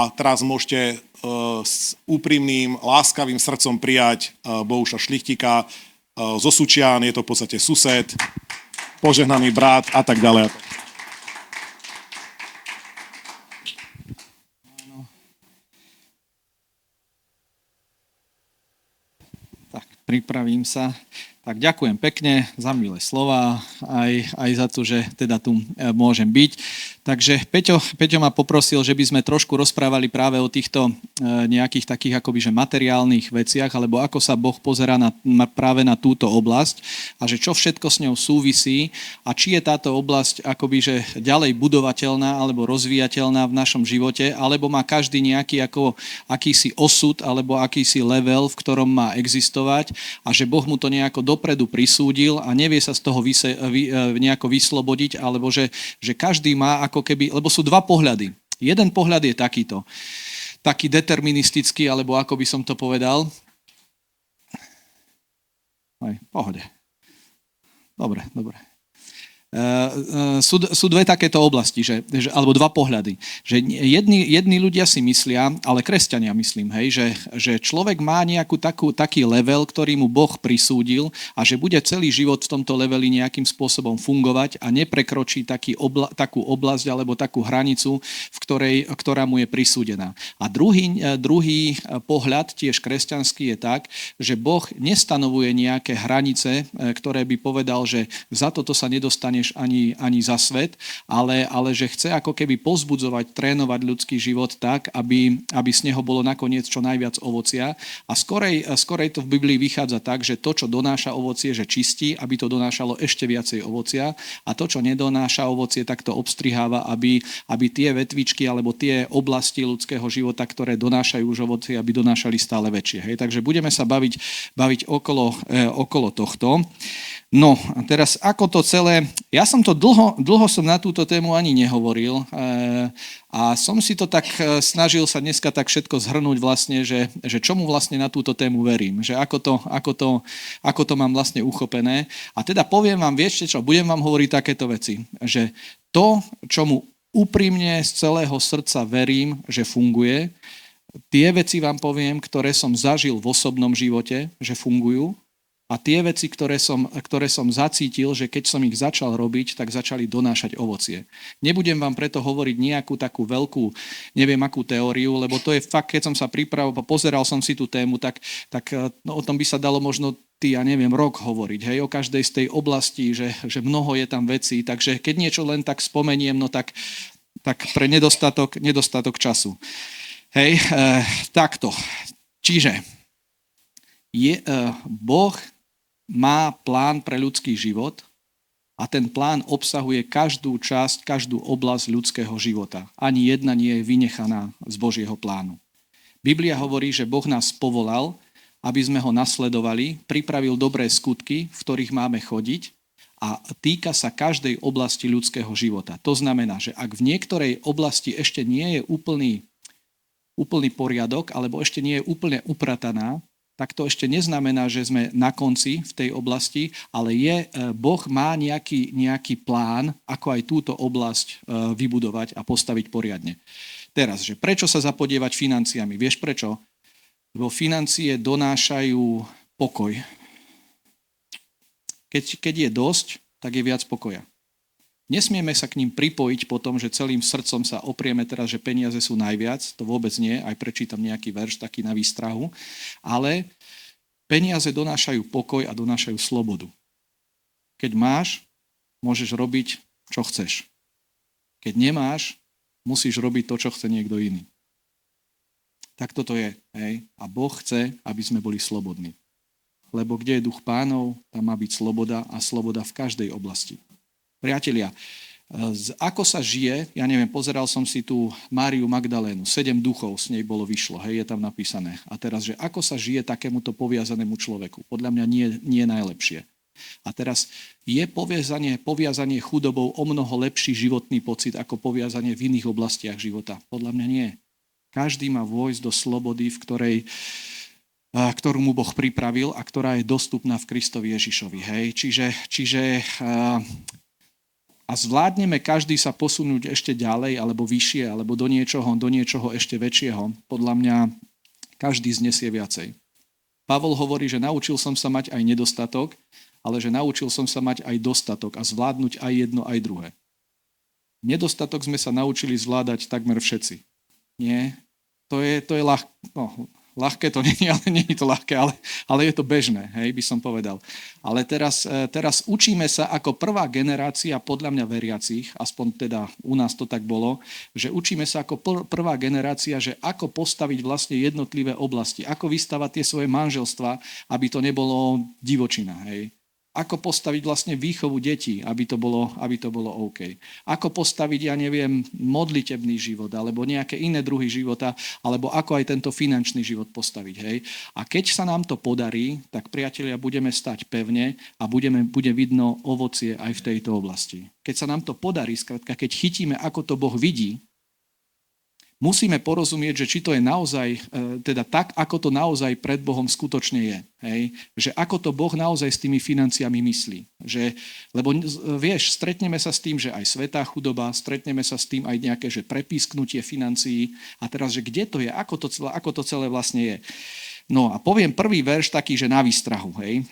a teraz môžete s úprimným, láskavým srdcom prijať Bohuša Šlichtika zo Sučian, je to v podstate sused, požehnaný brat a tak ďalej. Tak, pripravím sa. Tak ďakujem pekne za milé slova, aj za to, že teda tu môžem byť. Takže Peťo ma poprosil, že by sme trošku rozprávali práve o týchto nejakých takých akoby že materiálnych veciach, alebo ako sa Boh pozerá práve na túto oblasť a že čo všetko s ňou súvisí a či je táto oblasť akoby že ďalej budovateľná alebo rozvíjateľná v našom živote, alebo má každý nejaký ako akýsi osud alebo akýsi level, v ktorom má existovať a že Boh mu to nejako dopredu prisúdil a nevie sa z toho nejako vyslobodiť, alebo že každý má ako keby, lebo sú dva pohľady. Jeden pohľad je takýto, taký deterministický, alebo ako by som to povedal. Aj, pohode. Dobre. Sú dve takéto oblasti, alebo dva pohľady. Že jedni ľudia si myslia, ale kresťania myslím, hej, že človek má taký level, ktorý mu Boh prisúdil a že bude celý život v tomto leveli nejakým spôsobom fungovať a neprekročí takú oblasť alebo takú hranicu, ktorá mu je prisúdená. A druhý pohľad, tiež kresťanský, je tak, že Boh nestanovuje nejaké hranice, ktoré by povedal, že za toto sa nedostane ani za svet, ale že chce ako keby povzbudzovať, trénovať ľudský život tak, aby z neho bolo nakoniec čo najviac ovocia. A skorej to v Biblii vychádza tak, že to, čo donáša ovocie, že čistí, aby to donášalo ešte viacej ovocia a to, čo nedonáša ovocie, tak to obstriháva, aby tie vetvičky alebo tie oblasti ľudského života, ktoré donášajú už ovocie, aby donášali stále väčšie. Hej? Takže budeme sa baviť okolo tohto. No a teraz ako to celé, ja som to dlho som na túto tému ani nehovoril a som si to tak snažil sa dneska tak všetko zhrnúť vlastne, že čomu vlastne na túto tému verím, že ako to mám vlastne uchopené. A teda poviem vám, viete čo, budem vám hovoriť takéto veci, že to, čomu úprimne z celého srdca verím, že funguje, tie veci vám poviem, ktoré som zažil v osobnom živote, že fungujú. A tie veci, ktoré som zacítil, že keď som ich začal robiť, tak začali donášať ovocie. Nebudem vám preto hovoriť nejakú takú veľkú, neviem akú teóriu, lebo to je fakt, keď som sa pripravoval, pozeral som si tú tému, tak o tom by sa dalo možno rok hovoriť, hej, o každej z tej oblasti, že mnoho je tam vecí, takže keď niečo len tak spomeniem, no tak pre nedostatok času. Hej, takto. Čiže Boh má plán pre ľudský život a ten plán obsahuje každú časť, každú oblasť ľudského života. Ani jedna nie je vynechaná z Božieho plánu. Biblia hovorí, že Boh nás povolal, aby sme ho nasledovali, pripravil dobré skutky, v ktorých máme chodiť a týka sa každej oblasti ľudského života. To znamená, že ak v niektorej oblasti ešte nie je úplný poriadok alebo ešte nie je úplne uprataná, tak to ešte neznamená, že sme na konci v tej oblasti, ale Boh má nejaký plán, ako aj túto oblasť vybudovať a postaviť poriadne. Teraz, že prečo sa zapodievať financiami? Vieš prečo? Lebo financie donášajú pokoj. Keď je dosť, tak je viac pokoja. Nesmieme sa k ním pripojiť po tom, že celým srdcom sa oprieme teraz, že peniaze sú najviac. To vôbec nie, aj prečítam nejaký verš taký na výstrahu. Ale peniaze donášajú pokoj a donášajú slobodu. Keď máš, môžeš robiť, čo chceš. Keď nemáš, musíš robiť to, čo chce niekto iný. Tak toto je. Hej? A Boh chce, aby sme boli slobodní. Lebo kde je duch Pánov, tam má byť sloboda a sloboda v každej oblasti. Priatelia, ako sa žije, ja neviem, pozeral som si tu Máriu Magdalénu, 7 duchov s nej vyšlo, hej, je tam napísané. A teraz, že ako sa žije takémuto poviazanému človeku? Podľa mňa nie najlepšie. A teraz je poviazanie chudobou o mnoho lepší životný pocit ako poviazanie v iných oblastiach života? Podľa mňa nie. Každý má vojsť do slobody, ktorú mu Boh pripravil a ktorá je dostupná v Kristovi Ježišovi. Hej? Čiže a a zvládneme každý sa posunúť ešte ďalej, alebo vyššie, alebo do niečoho ešte väčšieho, podľa mňa každý znesie viacej. Pavol hovorí, že naučil som sa mať aj nedostatok, ale že naučil som sa mať aj dostatok a zvládnuť aj jedno, aj druhé. Nedostatok sme sa naučili zvládať takmer všetci. Nie, to je ľahké to nie je, ale nie je to ľahké, ale je to bežné, hej, by som povedal. Ale teraz učíme sa ako prvá generácia, podľa mňa veriacich, aspoň teda u nás to tak bolo, že učíme sa ako prvá generácia, že ako postaviť vlastne jednotlivé oblasti, ako vystavať tie svoje manželstva, aby to nebolo divočina, hej. Ako postaviť vlastne výchovu detí, aby to bolo OK. Ako postaviť, modlitebný život, alebo nejaké iné druhy života, alebo ako aj tento finančný život postaviť. Hej. A keď sa nám to podarí, tak priatelia, budeme stať pevne a bude vidno ovocie aj v tejto oblasti. Keď sa nám to podarí, skrátka, keď chytíme, ako to Boh vidí, musíme porozumieť, že či to je naozaj, teda tak, ako to naozaj pred Bohom skutočne je. Hej? Že ako to Boh naozaj s tými financiami myslí. Lebo vieš, stretneme sa s tým, že aj svätá chudoba, stretneme sa s tým aj nejaké že prepísknutie financií. A teraz, že kde to je, ako to celé vlastne je. No a poviem prvý verš taký, že na výstrahu. Hej?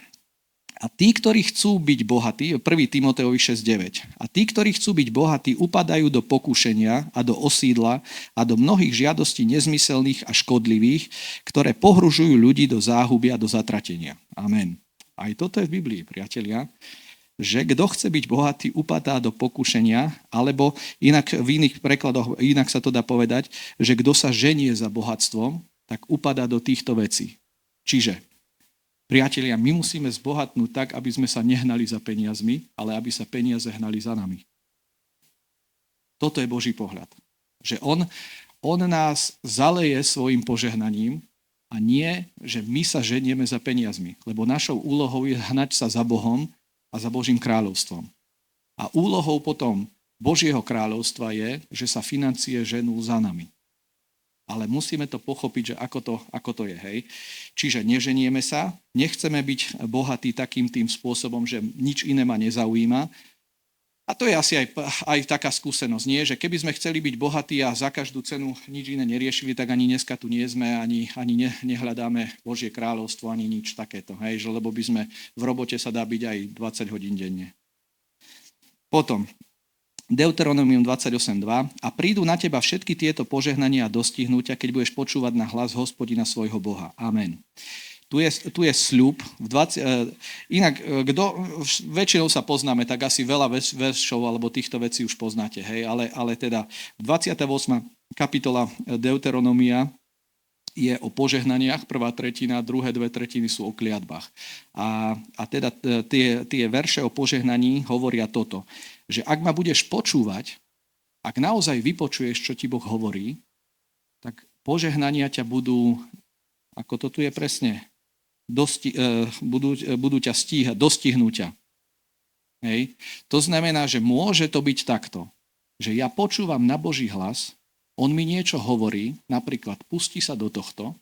A tí, ktorí chcú byť bohatí, 1. Timoteovi 6.9, a tí, ktorí chcú byť bohatí, upadajú do pokušenia a do osídla a do mnohých žiadostí nezmyselných a škodlivých, ktoré pohružujú ľudí do záhuby a do zatratenia. Amen. Aj toto je v Biblii, priatelia, že kto chce byť bohatý, upadá do pokušenia, alebo inak v iných prekladoch, inak sa to dá povedať, že kto sa ženie za bohatstvom, tak upadá do týchto vecí. Čiže priatelia, my musíme zbohatnúť tak, aby sme sa nehnali za peniazmi, ale aby sa peniaze hnali za nami. Toto je Boží pohľad. Že on nás zaleje svojim požehnaním a nie, že my sa ženieme za peniazmi. Lebo našou úlohou je hnať sa za Bohom a za Božím kráľovstvom. A úlohou potom Božieho kráľovstva je, že sa financie ženú za nami. Ale musíme to pochopiť, že ako to je. Hej. Čiže neženieme sa, nechceme byť bohatí takým tým spôsobom, že nič iné ma nezaujíma. A to je asi aj taká skúsenosť, nie? Že keby sme chceli byť bohatí a za každú cenu nič iné neriešili, tak ani dneska tu nie sme, ani nehľadáme Božie kráľovstvo, ani nič takéto. Hej. Lebo by sme v robote sa dá byť aj 20 hodín denne. Potom, Deuteronomium 28.2 a prídu na teba všetky tieto požehnania a dostihnutia, keď budeš počúvať na hlas Hospodina svojho Boha. Amen. Tu je sľub. Inak, väčšinou sa poznáme, tak asi veľa veršov alebo týchto vecí už poznáte. Hej? Ale teda 28. kapitola Deuteronomia je o požehnaniach, prvá tretina, druhé dve tretiny sú o kliatbách. A teda tie verše o požehnaní hovoria toto, že ak ma budeš počúvať, ak naozaj vypočuješ, čo ti Boh hovorí, tak požehnania ťa budú, ako to tu je presne, budú ťa stíhať, dostihnú ťa. Hej. To znamená, že môže to byť takto, že ja počúvam na Boží hlas, on mi niečo hovorí, napríklad pusti sa do tohto,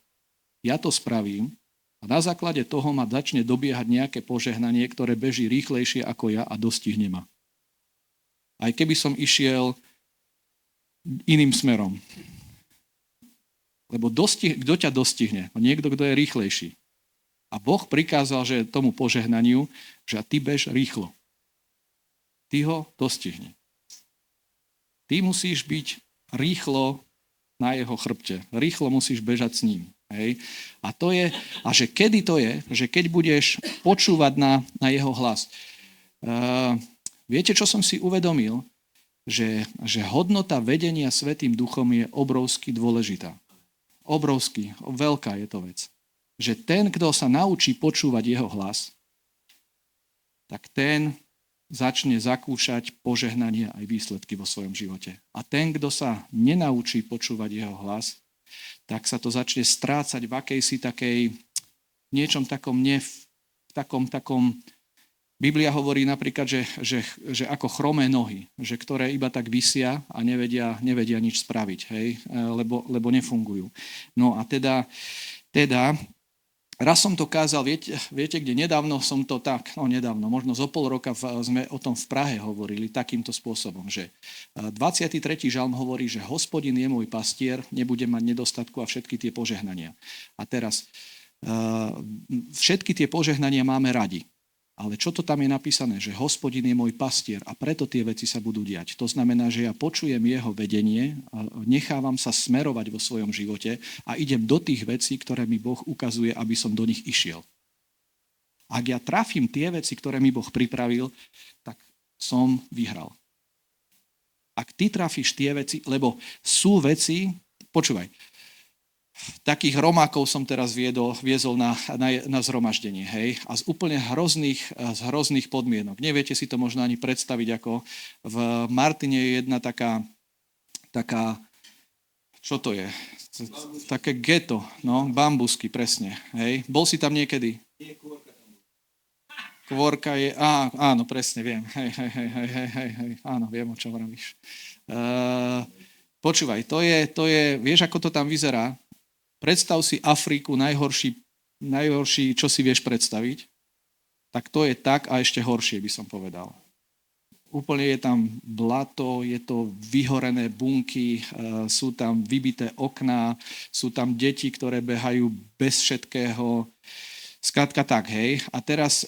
ja to spravím a na základe toho ma začne dobiehať nejaké požehnanie, ktoré beží rýchlejšie ako ja a dostihne ma. Aj keby som išiel iným smerom. Lebo kto ťa dostihne? Niekto, kto je rýchlejší. A Boh prikázal, že tomu požehnaniu, že ty bež rýchlo. Ty ho dostihni. Ty musíš byť rýchlo na jeho chrbte. Rýchlo musíš bežať s ním. Hej? A že kedy to je? Že keď budeš počúvať na jeho hlas. Viete, čo som si uvedomil? Že hodnota vedenia Svätým Duchom je obrovsky dôležitá. Obrovský, veľká je to vec. Že ten, kto sa naučí počúvať jeho hlas, tak ten začne zakúšať požehnania aj výsledky vo svojom živote. A ten, kto sa nenaučí počúvať jeho hlas, tak sa to začne strácať v akejsi takej, niečom takom, takom. Biblia hovorí napríklad, že ako chromé nohy, že ktoré iba tak visia a nevedia nič spraviť, hej? Lebo nefungujú. No a teda Raz som to kázal, viete kde, nedávno som to nedávno, možno zo pol roka sme o tom v Prahe hovorili takýmto spôsobom, že 23. žalm hovorí, že Hospodin je môj pastier, nebudem mať nedostatku a všetky tie požehnania. A teraz, všetky tie požehnania máme radi. Ale čo to tam je napísané? Že Hospodin je môj pastier a preto tie veci sa budú diať. To znamená, že ja počujem jeho vedenie, nechávam sa smerovať vo svojom živote a idem do tých vecí, ktoré mi Boh ukazuje, aby som do nich išiel. Ak ja trafím tie veci, ktoré mi Boh pripravil, tak som vyhral. Ak ty trafíš tie veci, lebo sú veci, počúvaj, takých Romákov som teraz viezol na zhromaždenie, hej, a z úplne hrozných podmienok. Neviete si to možno ani predstaviť, ako v Martine je jedna taká, čo to je? Také geto, no, bambusky, presne, hej. Bol si tam niekedy? Kvorka je, áno, presne, viem, hej, áno, viem, o čom vravíš. Počúvaj, to je, vieš, ako to tam vyzerá? Predstav si Afriku, najhorší, čo si vieš predstaviť, tak to je tak a ešte horšie, by som povedal. Úplne je tam blato, je to vyhorené bunky, sú tam vybité okná, sú tam deti, ktoré behajú bez všetkého. Skrátka tak, hej. A teraz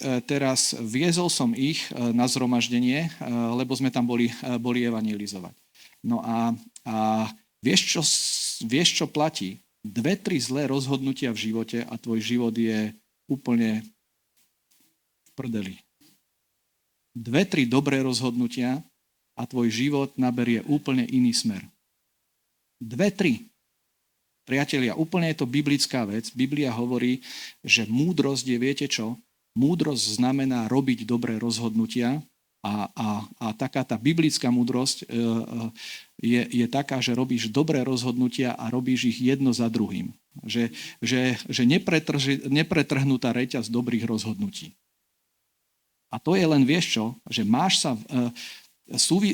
viezol som ich na zhromaždenie, lebo sme tam boli evangelizovať. No a vieš, čo platí? 2-3 zlé rozhodnutia v živote a tvoj život je úplne v prdeli. 2-3 dobré rozhodnutia a tvoj život naberie úplne iný smer. 2-3. Priatelia, úplne je to biblická vec. Biblia hovorí, že múdrosť je, viete čo? Múdrosť znamená robiť dobré rozhodnutia a taká tá biblická múdrosť je taká, že robíš dobré rozhodnutia a robíš ich jedno za druhým. Že nepretrhnutá reťaz dobrých rozhodnutí. A to je len, vieš čo, že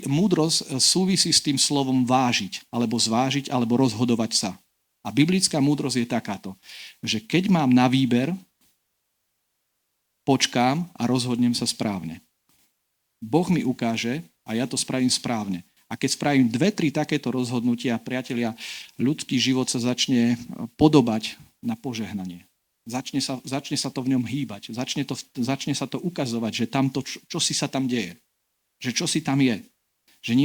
múdrosť súvisí s tým slovom vážiť, alebo zvážiť, alebo rozhodovať sa. A biblická múdrosť je takáto, že keď mám na výber, počkám a rozhodnem sa správne. Boh mi ukáže a ja to spravím správne. A keď spravím 2-3 takéto rozhodnutia, priatelia, ľudský život sa začne podobať na požehnanie. Začne sa to v ňom hýbať. Začne sa to ukazovať, že tamto, čo si sa tam deje. Že čo si tam je. Že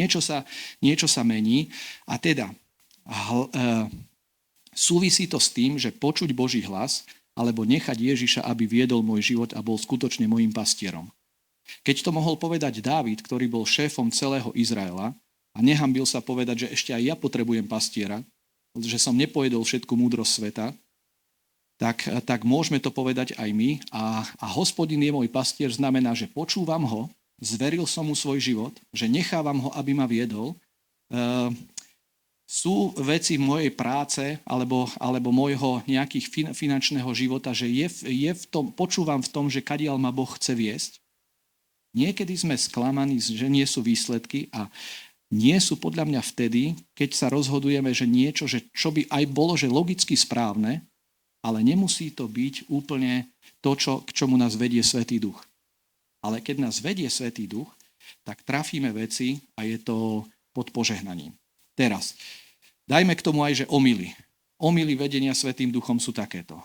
niečo sa mení. A teda súvisí to s tým, že počuť Boží hlas alebo nechať Ježiša, aby viedol môj život a bol skutočne mojím pastierom. Keď to mohol povedať Dávid, ktorý bol šéfom celého Izraela a nehanbil sa povedať, že ešte aj ja potrebujem pastiera, že som nepojedol všetku múdrosť sveta, tak môžeme to povedať aj my. A Hospodin je môj pastier znamená, že počúvam ho, zveril som mu svoj život, že nechávam ho, aby ma viedol. Sú veci mojej práce alebo môjho nejakých finančného života, že je v tom, počúvam v tom, že kadiaľ ma Boh chce viesť. Niekedy sme sklamaní, že nie sú výsledky a nie sú podľa mňa vtedy, keď sa rozhodujeme, že niečo, že čo by aj bolo, že logicky správne, ale nemusí to byť úplne to, k čomu nás vedie Svätý Duch. Ale keď nás vedie Svätý Duch, tak trafíme veci a je to pod požehnaním. Teraz, dajme k tomu aj, že omyly. Omyly vedenia Svätým Duchom sú takéto,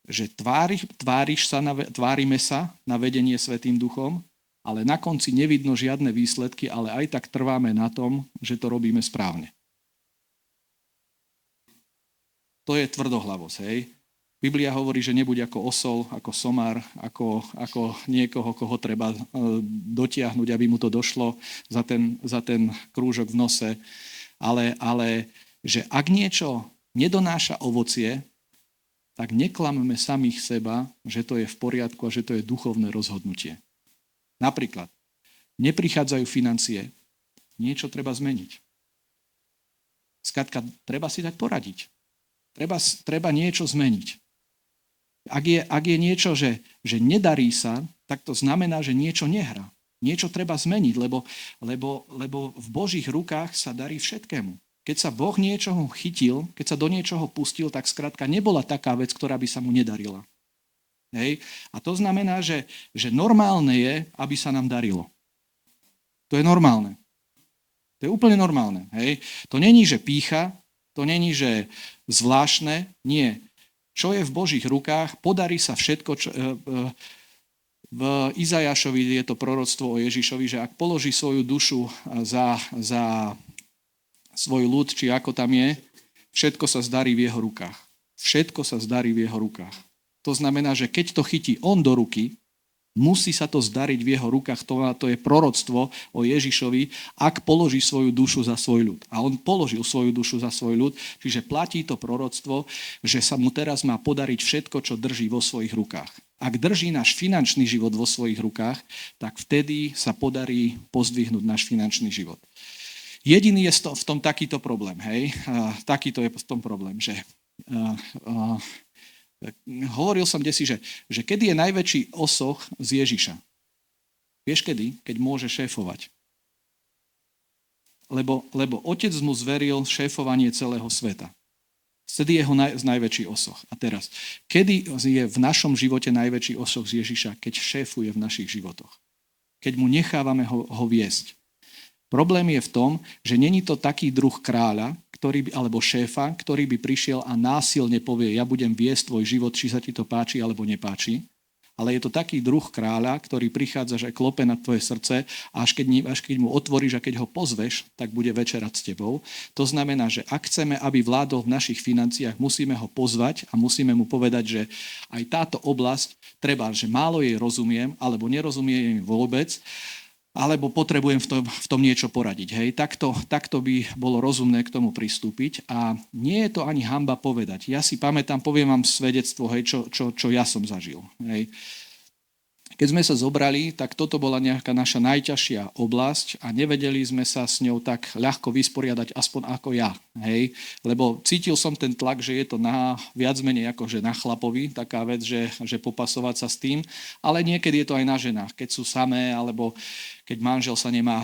že tvárime sa na vedenie Svätým Duchom, ale na konci nevidno žiadne výsledky, ale aj tak trváme na tom, že to robíme správne. To je tvrdohlavosť, hej. Biblia hovorí, že nebuď ako osol, ako somár, ako niekoho, koho treba dotiahnuť, aby mu to došlo za ten krúžok v nose, ale že ak niečo nedonáša ovocie, tak neklamme samých seba, že to je v poriadku a že to je duchovné rozhodnutie. Napríklad, neprichádzajú financie, niečo treba zmeniť. Skrátka, treba si dať poradiť. Treba niečo zmeniť. Ak je niečo, že nedarí sa, tak to znamená, že niečo nehrá. Niečo treba zmeniť, lebo v Božích rukách sa darí všetkému. Keď sa Boh niečoho chytil, keď sa do niečoho pustil, tak skrátka nebola taká vec, ktorá by sa mu nedarila. Hej? A to znamená, že normálne je, aby sa nám darilo. To je normálne. To je úplne normálne. Hej? To není, že pýcha, to není, že zvláštne, nie. Čo je v Božích rukách, podarí sa všetko, v Izajašovi je to proroctvo o Ježišovi, že ak položí svoju dušu za svoj ľud, či ako tam je, všetko sa zdarí v jeho rukách. Všetko sa zdarí v jeho rukách. To znamená, že keď to chytí on do ruky, musí sa to zdariť v jeho rukách. To je proroctvo o Ježišovi, ak položí svoju dušu za svoj ľud. A on položil svoju dušu za svoj ľud, čiže platí to proroctvo, že sa mu teraz má podariť všetko, čo drží vo svojich rukách. Ak drží náš finančný život vo svojich rukách, tak vtedy sa podarí pozdvihnúť náš finančný život. Jediný je v tom takýto problém, hej? Takýto je v tom problém, že hovoril som desi, že kedy je najväčší osoch z Ježiša? Vieš kedy? Keď môže šéfovať. Lebo otec mu zveril šéfovanie celého sveta. Vtedy je jeho najväčší osoch. A teraz, kedy je v našom živote najväčší osoch z Ježiša? Keď šéfuje v našich životoch. Keď mu nechávame ho viesť. Problém je v tom, že není to taký druh kráľa, alebo šéfa, ktorý by prišiel a násilne povie, ja budem viesť tvoj život, či sa ti to páči alebo nepáči. Ale je to taký druh kráľa, ktorý prichádza, že klope na tvoje srdce a až keď mu otvoríš a keď ho pozveš, tak bude večerať s tebou. To znamená, že ak chceme, aby vládol v našich financiách, musíme ho pozvať a musíme mu povedať, že aj táto oblasť treba, že málo jej rozumiem alebo nerozumiem jej vôbec, alebo potrebujem v tom niečo poradiť. Hej? Takto by bolo rozumné k tomu pristúpiť a nie je to ani hanba povedať. Ja si pamätám, poviem vám svedectvo, hej, čo ja som zažil. Hej? Keď sme sa zobrali, tak toto bola nejaká naša najťažšia oblasť a nevedeli sme sa s ňou tak ľahko vysporiadať, aspoň ako ja. Hej? Lebo cítil som ten tlak, že je to viac menej akože na chlapovi, taká vec, že popasovať sa s tým, ale niekedy je to aj na ženách, keď sú samé, alebo keď manžel sa nemá,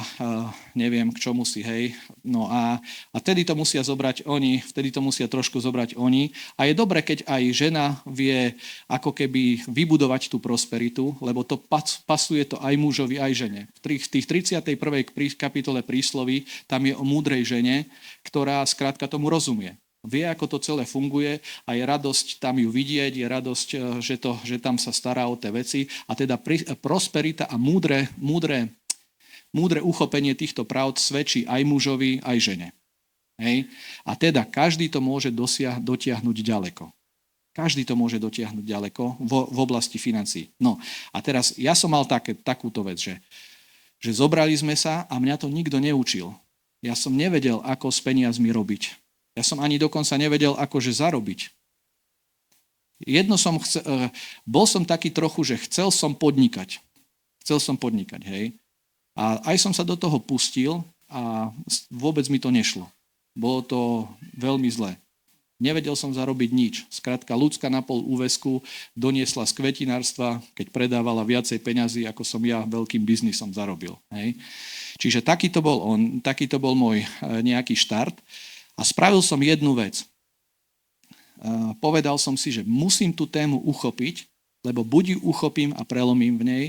neviem k čomu si, hej. No a vtedy to musia zobrať oni, vtedy to musia trošku zobrať oni. A je dobre, keď aj žena vie ako keby vybudovať tú prosperitu, lebo to pasuje to aj mužovi, aj žene. V tých 31. kapitole prísloví tam je o múdrej žene, ktorá skrátka tomu rozumie. Vie, ako to celé funguje a je radosť tam ju vidieť, je radosť, že tam sa stará o tie veci. A teda prosperita a múdre uchopenie týchto pravd svedčí aj mužovi, aj žene. Hej? A teda každý to môže dotiahnuť ďaleko. Každý to môže dotiahnuť ďaleko v oblasti financií. No a teraz ja som mal takúto vec, že zobrali sme sa a mňa to nikto neučil. Ja som nevedel, ako s peniazmi robiť. Ja som ani dokonca nevedel, akože zarobiť. Bol som taký trochu, že chcel som podnikať. Hej. A aj som sa do toho pustil a vôbec mi to nešlo. Bolo to veľmi zlé. Nevedel som zarobiť nič. Skrátka, ľudská na pol úväzku doniesla z kvetinárstva, keď predávala viacej peňazí, ako som ja veľkým biznisom zarobil. Hej. Čiže takýto bol môj nejaký štart. A spravil som jednu vec. Povedal som si, že musím tú tému uchopiť, lebo buď ju uchopím a prelomím v nej,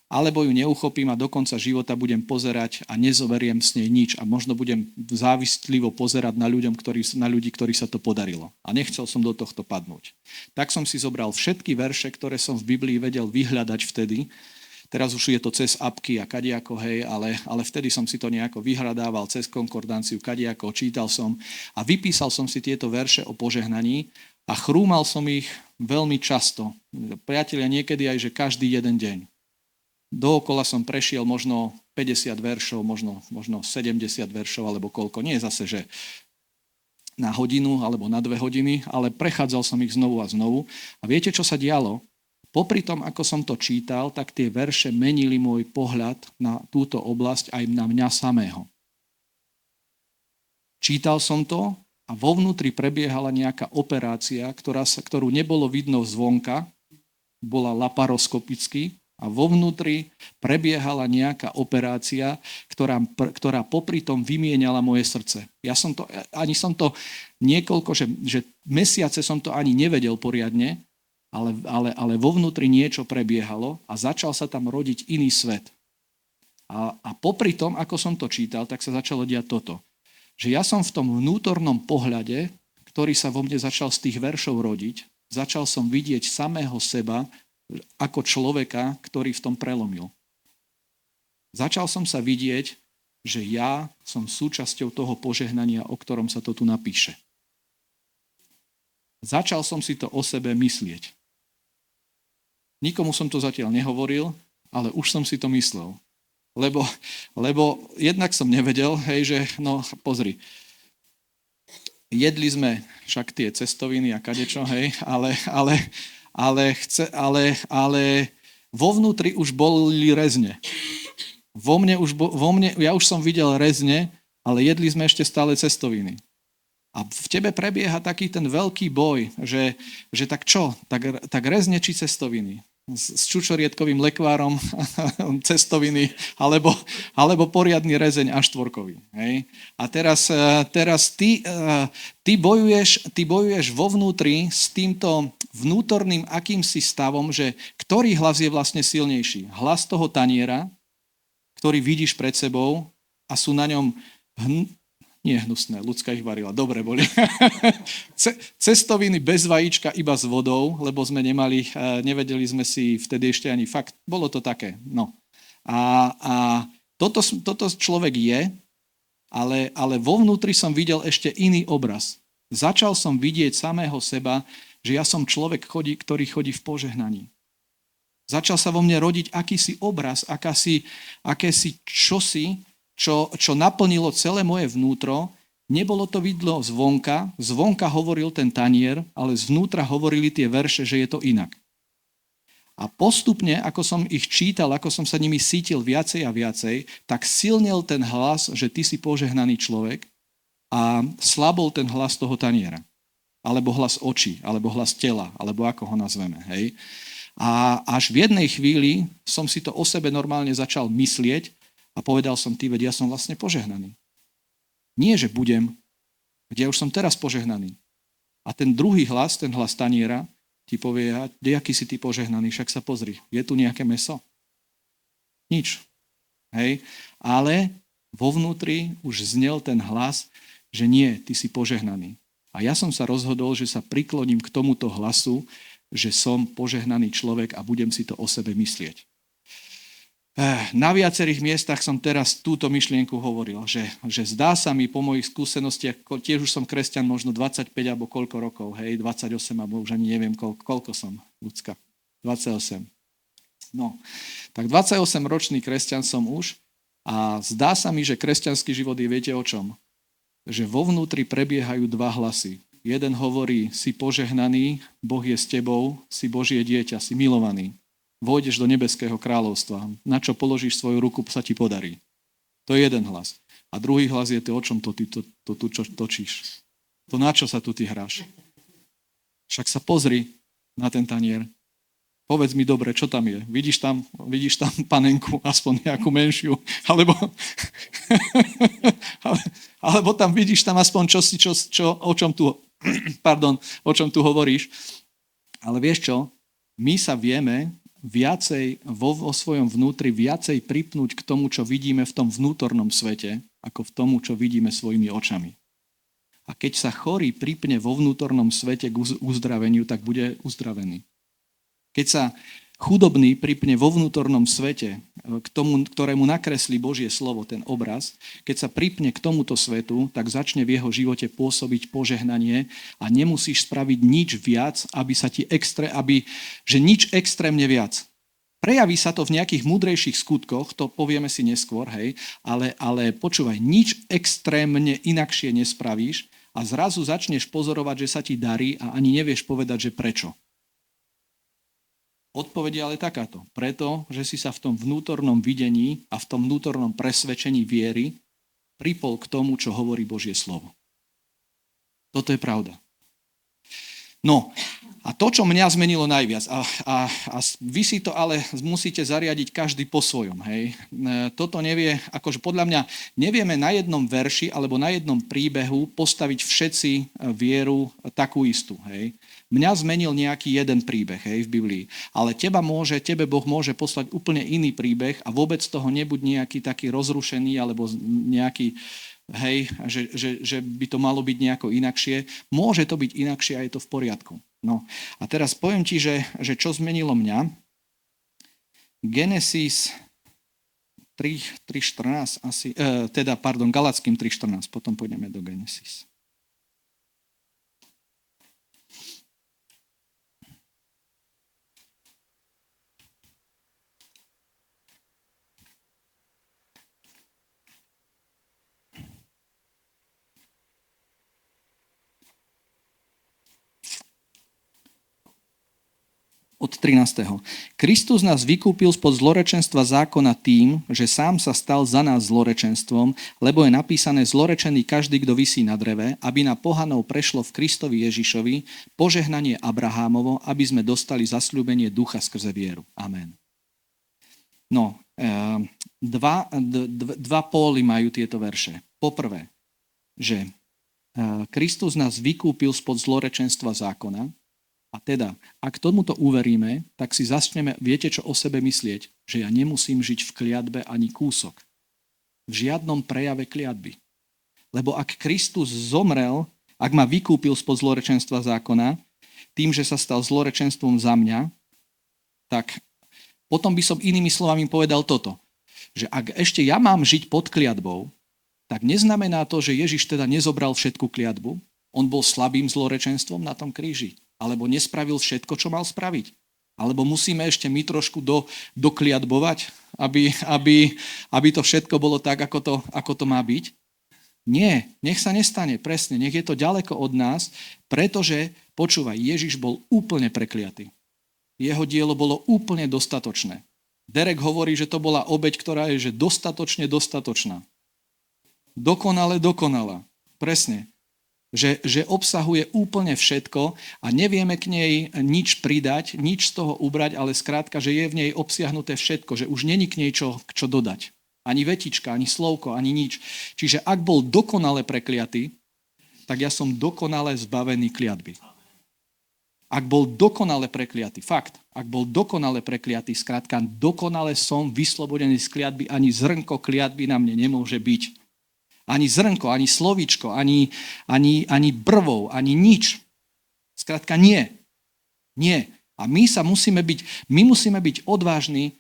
alebo ju neuchopím a do konca života budem pozerať a nezoberiem s nej nič a možno budem závislivo pozerať na ľudí, ktorí sa to podarilo. A nechcel som do tohto padnúť. Tak som si zobral všetky verše, ktoré som v Biblii vedel vyhľadať vtedy. Teraz už je to cez apky a kadiako, hej, ale vtedy som si to nejako vyhľadával cez konkordanciu, kadiako, čítal som a vypísal som si tieto verše o požehnaní a chrúmal som ich veľmi často. Priatelia, niekedy aj, že každý jeden deň. Dookola som prešiel možno 50 veršov, možno 70 veršov, alebo koľko. Nie zase, že na hodinu alebo na 2 hodiny, ale prechádzal som ich znovu a znovu. A viete, čo sa dialo? Popri tom, ako som to čítal, tak tie verše menili môj pohľad na túto oblasť aj na mňa samého. Čítal som to a vo vnútri prebiehala nejaká operácia, ktorú nebolo vidno zvonka, bola laparoskopicky, A vo vnútri prebiehala nejaká operácia, ktorá popri tom vymieniala moje srdce. Niekoľko, že mesiace som to ani nevedel poriadne, ale vo vnútri niečo prebiehalo a začal sa tam rodiť iný svet. A popri tom, ako som to čítal, tak sa začalo diať toto. Že ja som v tom vnútornom pohľade, ktorý sa vo mne začal z tých veršov rodiť, začal som vidieť samého seba ako človeka, ktorý v tom prelomil. Začal som sa vidieť, že ja som súčasťou toho požehnania, o ktorom sa to tu napíše. Začal som si to o sebe myslieť. Nikomu som to zatiaľ nehovoril, ale už som si to myslel. Lebo jednak som nevedel, že no pozri, jedli sme však tie cestoviny a kadečo, ale vo vnútri už boli rezne. Ja už som videl rezne, ale jedli sme ešte stále cestoviny. A v tebe prebieha taký ten veľký boj, že tak čo? Tak rezne či cestoviny? S čučoriedkovým lekvárom cestoviny, alebo poriadny rezeň A4. Hej? A teraz ty bojuješ vo vnútri s týmto vnútorným akýmsi stavom, že ktorý hlas je vlastne silnejší? Hlas toho taniera, ktorý vidíš pred sebou a sú na ňom nie hnusné, ľudská ich varila, dobre boli. Cestoviny bez vajíčka, iba s vodou, lebo sme nevedeli sme si vtedy ešte ani fakt, bolo to také. No. A toto človek je, ale vo vnútri som videl ešte iný obraz. Začal som vidieť samého seba, že ja som človek, ktorý chodí v požehnaní. Začal sa vo mne rodiť akýsi obraz, akési čosi, čo naplnilo celé moje vnútro. Nebolo to vidno zvonka hovoril ten tanier, ale zvnútra hovorili tie verše, že je to inak. A postupne, ako som ich čítal, ako som sa nimi cítil viacej a viacej, tak silnil ten hlas, že ty si požehnaný človek a slabol ten hlas toho taniera. Alebo hlas očí, alebo hlas tela, alebo ako ho nazveme. Hej? A až v jednej chvíli som si to o sebe normálne začal myslieť, a povedal som, ja som vlastne požehnaný. Nie, že budem, kde už som teraz požehnaný. A ten druhý hlas, ten hlas taniera, ti povie, aký si ty požehnaný, však sa pozri, je tu nejaké mäso? Nič. Hej? Ale vo vnútri už znel ten hlas, že nie, ty si požehnaný. A ja som sa rozhodol, že sa prikloním k tomuto hlasu, že som požehnaný človek a budem si to o sebe myslieť. Na viacerých miestach som teraz túto myšlienku hovoril, že zdá sa mi po mojich skúsenostiach, tiež už som kresťan možno 25 alebo koľko rokov, 28 alebo už ani neviem koľko som, ľudská, 28. No, tak 28-ročný kresťan som už a zdá sa mi, že kresťanský život je, viete o čom? Že vo vnútri prebiehajú dva hlasy. Jeden hovorí, si požehnaný, Boh je s tebou, si Božie dieťa, si milovaný. Vôjdeš do nebeského kráľovstva. Na čo položíš svoju ruku, sa ti podarí. To je jeden hlas. A druhý hlas je to, o čom to ty tu točíš. To na čo sa tu ty hráš. Však sa pozri na ten tanier. Povedz mi dobre, čo tam je. Vidíš tam panenku, aspoň nejakú menšiu, alebo tam vidíš tam aspoň o čom tu hovoríš. Ale vieš čo? My sa vieme viacej vo svojom vnútri viacej pripnúť k tomu, čo vidíme v tom vnútornom svete, ako v tomu, čo vidíme svojimi očami. A keď sa chorý pripne vo vnútornom svete k uzdraveniu, tak bude uzdravený. Keď sa chudobný pripne vo vnútornom svete k tomu, ktorému nakreslí Božie slovo, ten obraz, keď sa pripne k tomuto svetu, tak začne v jeho živote pôsobiť požehnanie a nemusíš spraviť nič viac, že nič extrémne viac. Prejaví sa to v nejakých múdrejších skutkoch, to povieme si neskôr, ale počúvaj, nič extrémne inakšie nespravíš a zrazu začneš pozorovať, že sa ti darí a ani nevieš povedať, že prečo. Odpoveď je ale takáto. Preto, že si sa v tom vnútornom videní a v tom vnútornom presvedčení viery pripol k tomu, čo hovorí Božie slovo. Toto je pravda. No A to, čo mňa zmenilo najviac, a vy si to ale musíte zariadiť každý po svojom, hej. Toto nevie, akože podľa mňa nevieme na jednom verši alebo na jednom príbehu postaviť všetci vieru takú istú, hej. Mňa zmenil nejaký jeden príbeh, hej, v Biblii, ale tebe Boh môže poslať úplne iný príbeh a vôbec z toho nebuď nejaký taký rozrušený alebo nejaký, hej, že by to malo byť nejako inakšie. Môže to byť inakšie a je to v poriadku. No a teraz poviem ti, že čo zmenilo mňa. Genesis 3.14 asi, Galackým 3.14, potom pôjdeme do Genesis. Od 13. Kristus nás vykúpil spod zlorečenstva zákona tým, že sám sa stal za nás zlorečenstvom, lebo je napísané zlorečený každý, kto visí na dreve, aby na pohanov prešlo v Kristovi Ježišovi požehnanie Abrahámovo, aby sme dostali zasľúbenie ducha skrze vieru. Amen. No, dva póly majú tieto verše. Poprvé, že Kristus nás vykúpil spod zlorečenstva zákona. A teda, ak tomuto uveríme, tak si začneme, viete čo o sebe myslieť, že ja nemusím žiť v kliatbe ani kúsok. V žiadnom prejave kliatby. Lebo ak Kristus zomrel, ak ma vykúpil spod zlorečenstva zákona, tým, že sa stal zlorečenstvom za mňa, tak potom by som inými slovami povedal toto, že ak ešte ja mám žiť pod kliatbou, tak neznamená to, že Ježiš teda nezobral všetku kliatbu, on bol slabým zlorečenstvom na tom kríži. Alebo nespravil všetko, čo mal spraviť. Alebo musíme ešte my trošku dokliatbovať, aby to všetko bolo tak, ako to má byť. Nie, nech sa nestane, presne, nech je to ďaleko od nás, pretože, počúvaj, Ježiš bol úplne prekliatý. Jeho dielo bolo úplne dostatočné. Derek hovorí, že to bola obeť, ktorá je že dostatočná. Dokonale dokonalá. Presne. Že obsahuje úplne všetko a nevieme k nej nič pridať, nič z toho ubrať, ale skrátka, že je v nej obsiahnuté všetko, že už není k nej čo dodať. Ani vetička, ani slovko, ani nič. Čiže ak bol dokonale prekliatý, tak ja som dokonale zbavený kliatby. Ak bol dokonale prekliatý, fakt, ak bol dokonale prekliatý, skrátka, dokonale som vyslobodený z kliatby, ani zrnko kliatby na mne nemôže byť. Ani zrnko, ani slovíčko, ani brvou, ani nič. Skrátka nie. Nie. A my musíme byť odvážni,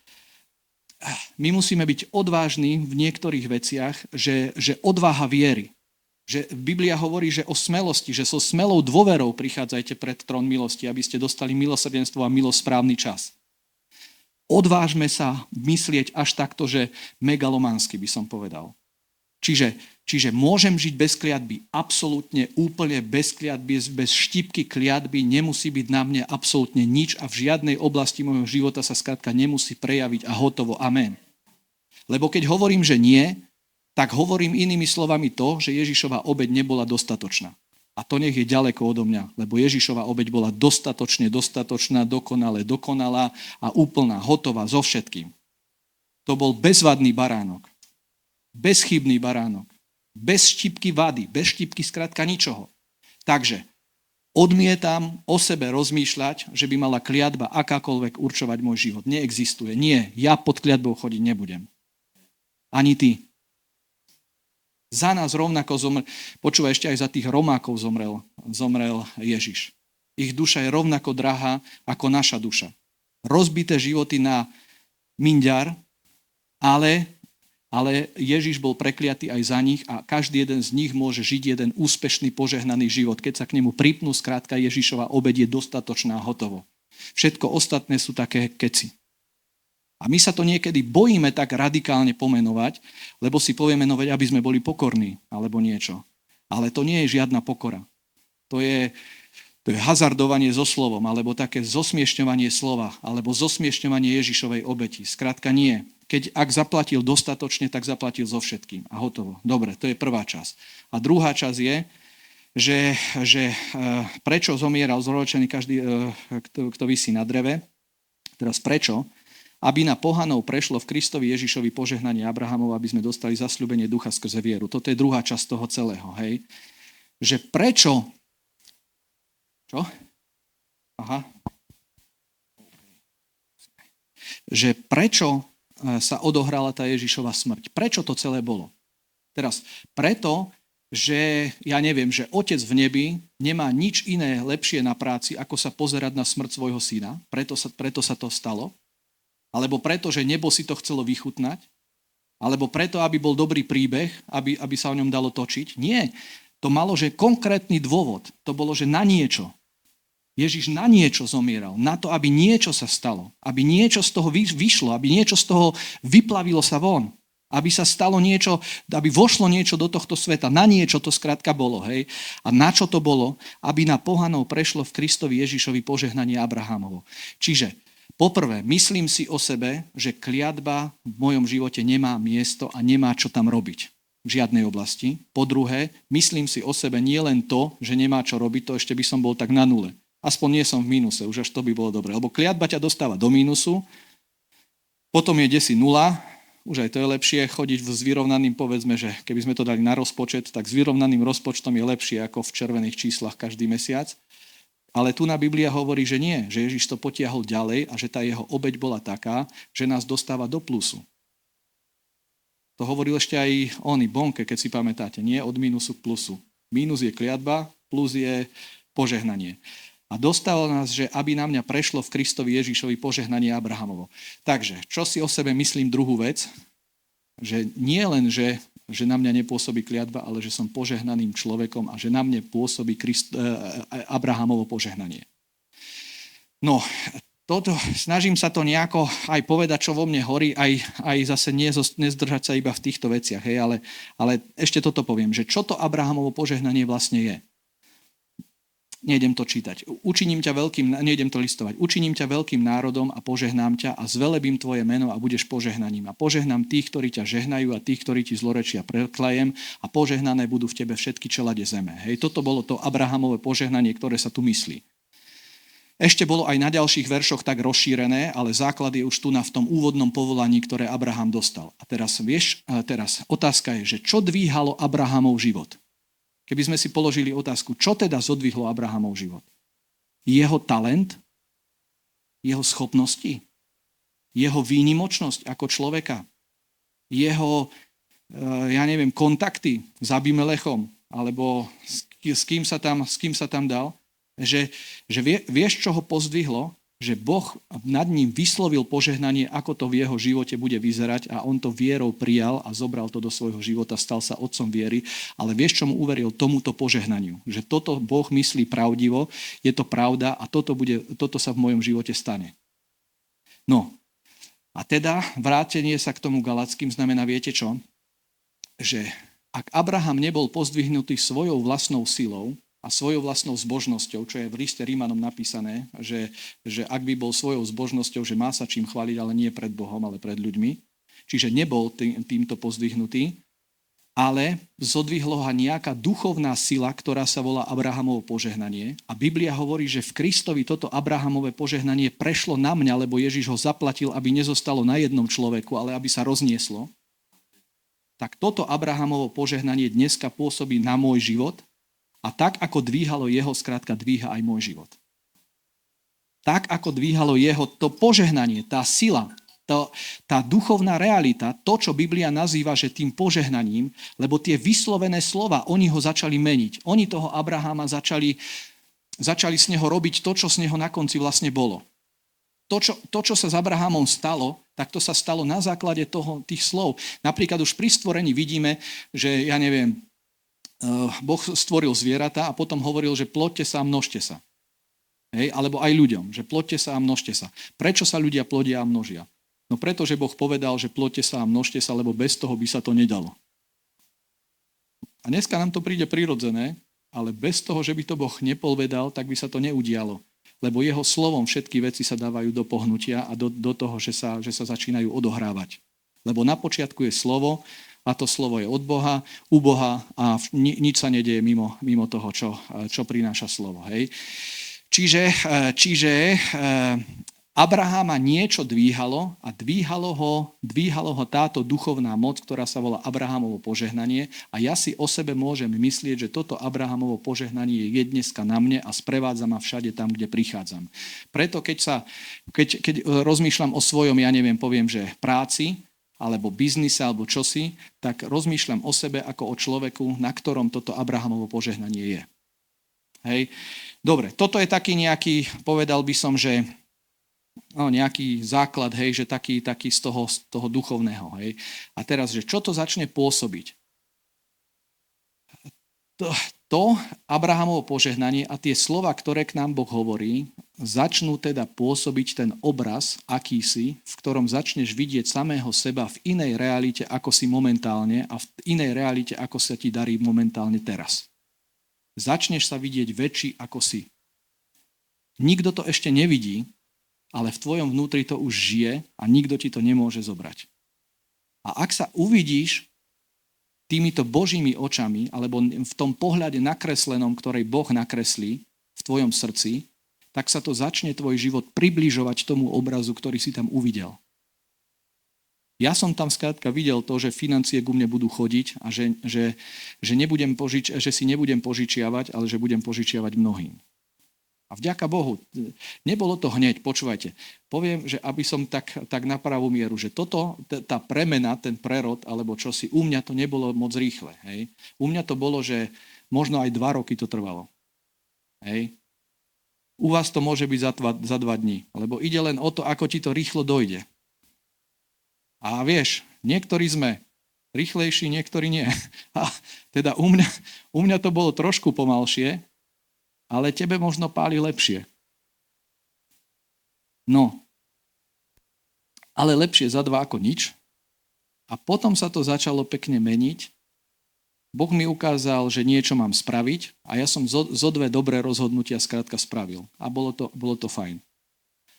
v niektorých veciach, že odvaha viery. Že Biblia hovorí, že o smelosti, že so smelou dôverou prichádzajte pred trón milosti, aby ste dostali milosrdenstvo a milosť správny čas. Odvážme sa myslieť až takto, že megalománsky by som povedal. Čiže môžem žiť bez kliatby, absolútne, úplne bez kliatby, bez štípky kliatby, nemusí byť na mne absolútne nič a v žiadnej oblasti môjho života sa skrátka nemusí prejaviť a hotovo. Amen. Lebo keď hovorím, že nie, tak hovorím inými slovami to, že Ježišova obeť nebola dostatočná. A to nech je ďaleko odo mňa, lebo Ježišova obeť bola dostatočná, dokonalá a úplná, hotová so všetkým. To bol bezvadný baránok. Bezchybný baránok. Bez štípky vady, bez štípky skrátka ničoho. Takže odmietam o sebe rozmýšľať, že by mala kliatba akákoľvek určovať môj život. Neexistuje. Nie, ja pod kliatbou chodiť nebudem. Ani ty. Za nás rovnako zomrel, počúvaj, ešte aj za tých Romákov zomrel Ježiš. Ich duša je rovnako drahá ako naša duša. Rozbité životy na minďar, ale Ježiš bol prekliatý aj za nich a každý jeden z nich môže žiť jeden úspešný, požehnaný život. Keď sa k nemu pripnú, skrátka Ježišova obeť je dostatočná, hotovo. Všetko ostatné sú také keci. A my sa to niekedy bojíme tak radikálne pomenovať, lebo si povieme, no veď, aby sme boli pokorní, alebo niečo. Ale to nie je žiadna pokora. To je hazardovanie so slovom, alebo také zosmiešňovanie slova, alebo zosmiešňovanie Ježišovej obeti. Skrátka nie. Ak zaplatil dostatočne, tak zaplatil so všetkým. A hotovo. Dobre, to je prvá časť. A druhá časť je, že prečo zomieral zlorečený každý, kto visí na dreve. Teraz prečo? Aby na pohanov prešlo v Kristovi Ježišovi požehnanie Abrahamov, aby sme dostali zasľúbenie ducha skrze vieru. Toto je druhá časť toho celého, hej. Že prečo? Čo? Aha. Že prečo sa odohrala tá Ježišova smrť? Prečo to celé bolo? Teraz, preto, že ja neviem, že Otec v nebi nemá nič iné lepšie na práci, ako sa pozerať na smrť svojho syna. Preto sa to stalo. Alebo preto, že nebo si to chcelo vychutnať. Alebo preto, aby bol dobrý príbeh, aby sa o ňom dalo točiť. Nie. To malo, že konkrétny dôvod. To bolo, že na niečo. Ježiš na niečo zomieral. Na to, aby niečo sa stalo. Aby niečo z toho vyšlo. Aby niečo z toho vyplavilo sa von. Aby sa stalo niečo, aby vošlo niečo do tohto sveta. Na niečo to skrátka bolo. Hej? A na čo to bolo? Aby na pohanov prešlo v Kristovi Ježišovi požehnanie Abrahamovo. Čiže poprvé, myslím si o sebe, že kliatba v mojom živote nemá miesto a nemá čo tam robiť v žiadnej oblasti. Po druhé, myslím si o sebe nie len to, že nemá čo robiť, to ešte by som bol tak na nule. Aspoň nie som v mínuse, už až to by bolo dobre. Lebo kliatba ťa dostáva do mínusu, potom je desi nula, už aj to je lepšie chodiť s vyrovnaným, povedzme, že keby sme to dali na rozpočet, tak s vyrovnaným rozpočtom je lepšie ako v červených číslach každý mesiac. Ale tu na Biblia hovorí, že nie, že Ježiš to potiahol ďalej a že tá jeho obeť bola taká, že nás dostáva do plusu. To hovoril ešte aj Bonke, keď si pamätáte, nie od mínusu k plusu. Mínus je kliatba, plus je požehnanie. A dostalo nás, že aby na mňa prešlo v Kristovi Ježišovi požehnanie Abrahamovo. Takže, čo si o sebe myslím druhú vec, že nie len, že na mňa nepôsobí kliatba, ale že som požehnaným človekom a že na mne pôsobí Abrahamovo požehnanie. No, snažím sa to nejako aj povedať, čo vo mne horí, aj zase nezdržať sa iba v týchto veciach, hej, ale ešte toto poviem, že čo to Abrahamovo požehnanie vlastne je. Nejdem to čítať. Nejdem to listovať. Učiním ťa veľkým národom a požehnám ťa a zvelebím tvoje meno a budeš požehnaním. A požehnám tých, ktorí ťa žehnajú a tých, ktorí ti zlorečia preklejem a požehnané budú v tebe všetky čelade zeme. Hej, toto bolo to Abrahamové požehnanie, ktoré sa tu myslí. Ešte bolo aj na ďalších veršoch tak rozšírené, ale základ je už tu v tom úvodnom povolaní, ktoré Abraham dostal. A teraz otázka je, že čo dvíhalo Abrahamov život? Keby sme si položili otázku, čo teda zodvihlo Abrahamov život? Jeho talent? Jeho schopnosti? Jeho výnimočnosť ako človeka? Jeho, kontakty s Abimelechom? Alebo s kým sa tam dal? Že vieš, čo ho pozdvihlo? Že Boh nad ním vyslovil požehnanie, ako to v jeho živote bude vyzerať a on to vierou prijal a zobral to do svojho života, stal sa otcom viery, ale vieš, čo mu uveril? Tomuto požehnaniu. Že toto Boh myslí pravdivo, je to pravda a toto sa v mojom živote stane. No, a teda vrátenie sa k tomu Galackým znamená, viete čo? Že ak Abraham nebol pozdvihnutý svojou vlastnou silou, a svojou vlastnou zbožnosťou, čo je v liste Rímanom napísané, že ak by bol svojou zbožnosťou, že má sa čím chváliť, ale nie pred Bohom, ale pred ľuďmi. Čiže nebol týmto pozdvihnutý, ale zodvihlo ho nejaká duchovná sila, ktorá sa volá Abrahamovo požehnanie. A Biblia hovorí, že v Kristovi toto Abrahamové požehnanie prešlo na mňa, lebo Ježiš ho zaplatil, aby nezostalo na jednom človeku, ale aby sa roznieslo. Tak toto Abrahamovo požehnanie dneska pôsobí na môj život. A tak, ako dvíhalo jeho, skrátka dvíha aj môj život. Tak, ako dvíhalo jeho to požehnanie, tá sila, tá duchovná realita, to, čo Biblia nazýva, že tým požehnaním, lebo tie vyslovené slova, oni ho začali meniť. Oni toho Abrahama začali z neho robiť to, čo z neho na konci vlastne bolo. To, čo sa s Abrahamom stalo, tak to sa stalo na základe tých slov. Napríklad už pri stvorení vidíme, že Boh stvoril zvieratá a potom hovoril, že ploďte sa a množte sa. Hej? Alebo aj ľuďom, že ploďte sa a množte sa. Prečo sa ľudia plodia a množia? No preto, že Boh povedal, že ploďte sa a množte sa, lebo bez toho by sa to nedalo. A dneska nám to príde prirodzené, ale bez toho, že by to Boh nepovedal, tak by sa to neudialo. Lebo jeho slovom všetky veci sa dávajú do pohnutia a do toho, že sa začínajú odohrávať. Lebo na počiatku je slovo a a to slovo je od Boha, u Boha a nič sa nedieje mimo toho, čo prináša slovo. Hej. Čiže Abraháma niečo dvíhalo a dvíhalo ho táto duchovná moc, ktorá sa volá Abrahámovo požehnanie a ja si o sebe môžem myslieť, že toto Abrahámovo požehnanie je dneska na mne a sprevádza ma všade tam, kde prichádzam. Preto keď rozmýšľam o svojom, poviem, že práci, alebo biznise, alebo čosi, tak rozmýšľam o sebe ako o človeku, na ktorom toto Abrahámovo požehnanie je. Hej. Dobre, toto je taký nejaký, povedal by som, že nejaký základ, hej, že taký z toho duchovného. Hej. A teraz, že čo to začne pôsobiť? To Abrahámovo požehnanie a tie slova, ktoré k nám Boh hovorí, začnú teda pôsobiť ten obraz akýsi, v ktorom začneš vidieť samého seba v inej realite, ako si momentálne a v inej realite, ako sa ti darí momentálne teraz. Začneš sa vidieť väčší, ako si. Nikto to ešte nevidí, ale v tvojom vnútri to už žije a nikto ti to nemôže zobrať. A ak sa uvidíš týmito Božími očami, alebo v tom pohľade nakreslenom, ktorej Boh nakreslí v tvojom srdci, tak sa to začne tvoj život približovať tomu obrazu, ktorý si tam uvidel. Ja som tam skrátka videl to, že financie ku mne budú chodiť a že si nebudem požičiavať, ale že budem požičiavať mnohým. A vďaka Bohu, nebolo to hneď, počúvajte, poviem, že aby som tak na pravú mieru, že tá premena, ten prerod, alebo čosi, u mňa to nebolo moc rýchle. Hej. U mňa to bolo, že možno aj 2 roky to trvalo. Hej. U vás to môže byť za 2 dní, lebo ide len o to, ako ti to rýchlo dojde. A vieš, niektorí sme rýchlejší, niektorí nie. A teda u mňa to bolo trošku pomalšie, ale tebe možno páli lepšie. No, ale lepšie za 2 ako nič. A potom sa to začalo pekne meniť. Boh mi ukázal, že niečo mám spraviť a ja som zo 2 dobré rozhodnutia skrátka spravil. A bolo to fajn.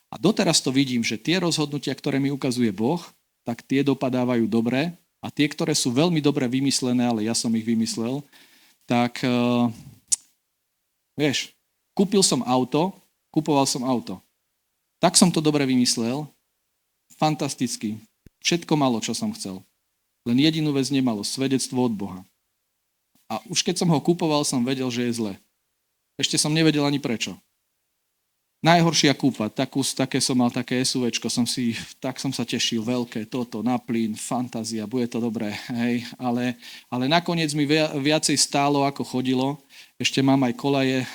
A doteraz to vidím, že tie rozhodnutia, ktoré mi ukazuje Boh, tak tie dopadávajú dobre a tie, ktoré sú veľmi dobre vymyslené, ale ja som ich vymyslel, tak... Vieš, kupoval som auto. Tak som to dobre vymyslel, fantasticky. Všetko malo, čo som chcel. Len jedinú vec nemalo, svedectvo od Boha. A už keď som ho kupoval, som vedel, že je zle. Ešte som nevedel ani prečo. Najhoršia kúpa, také som mal, také SUVčko, tak som sa tešil, veľké, toto, na plyn, fantázia, bude to dobré, hej. Ale nakoniec mi viacej stálo, ako chodilo. Ešte mám aj kolaje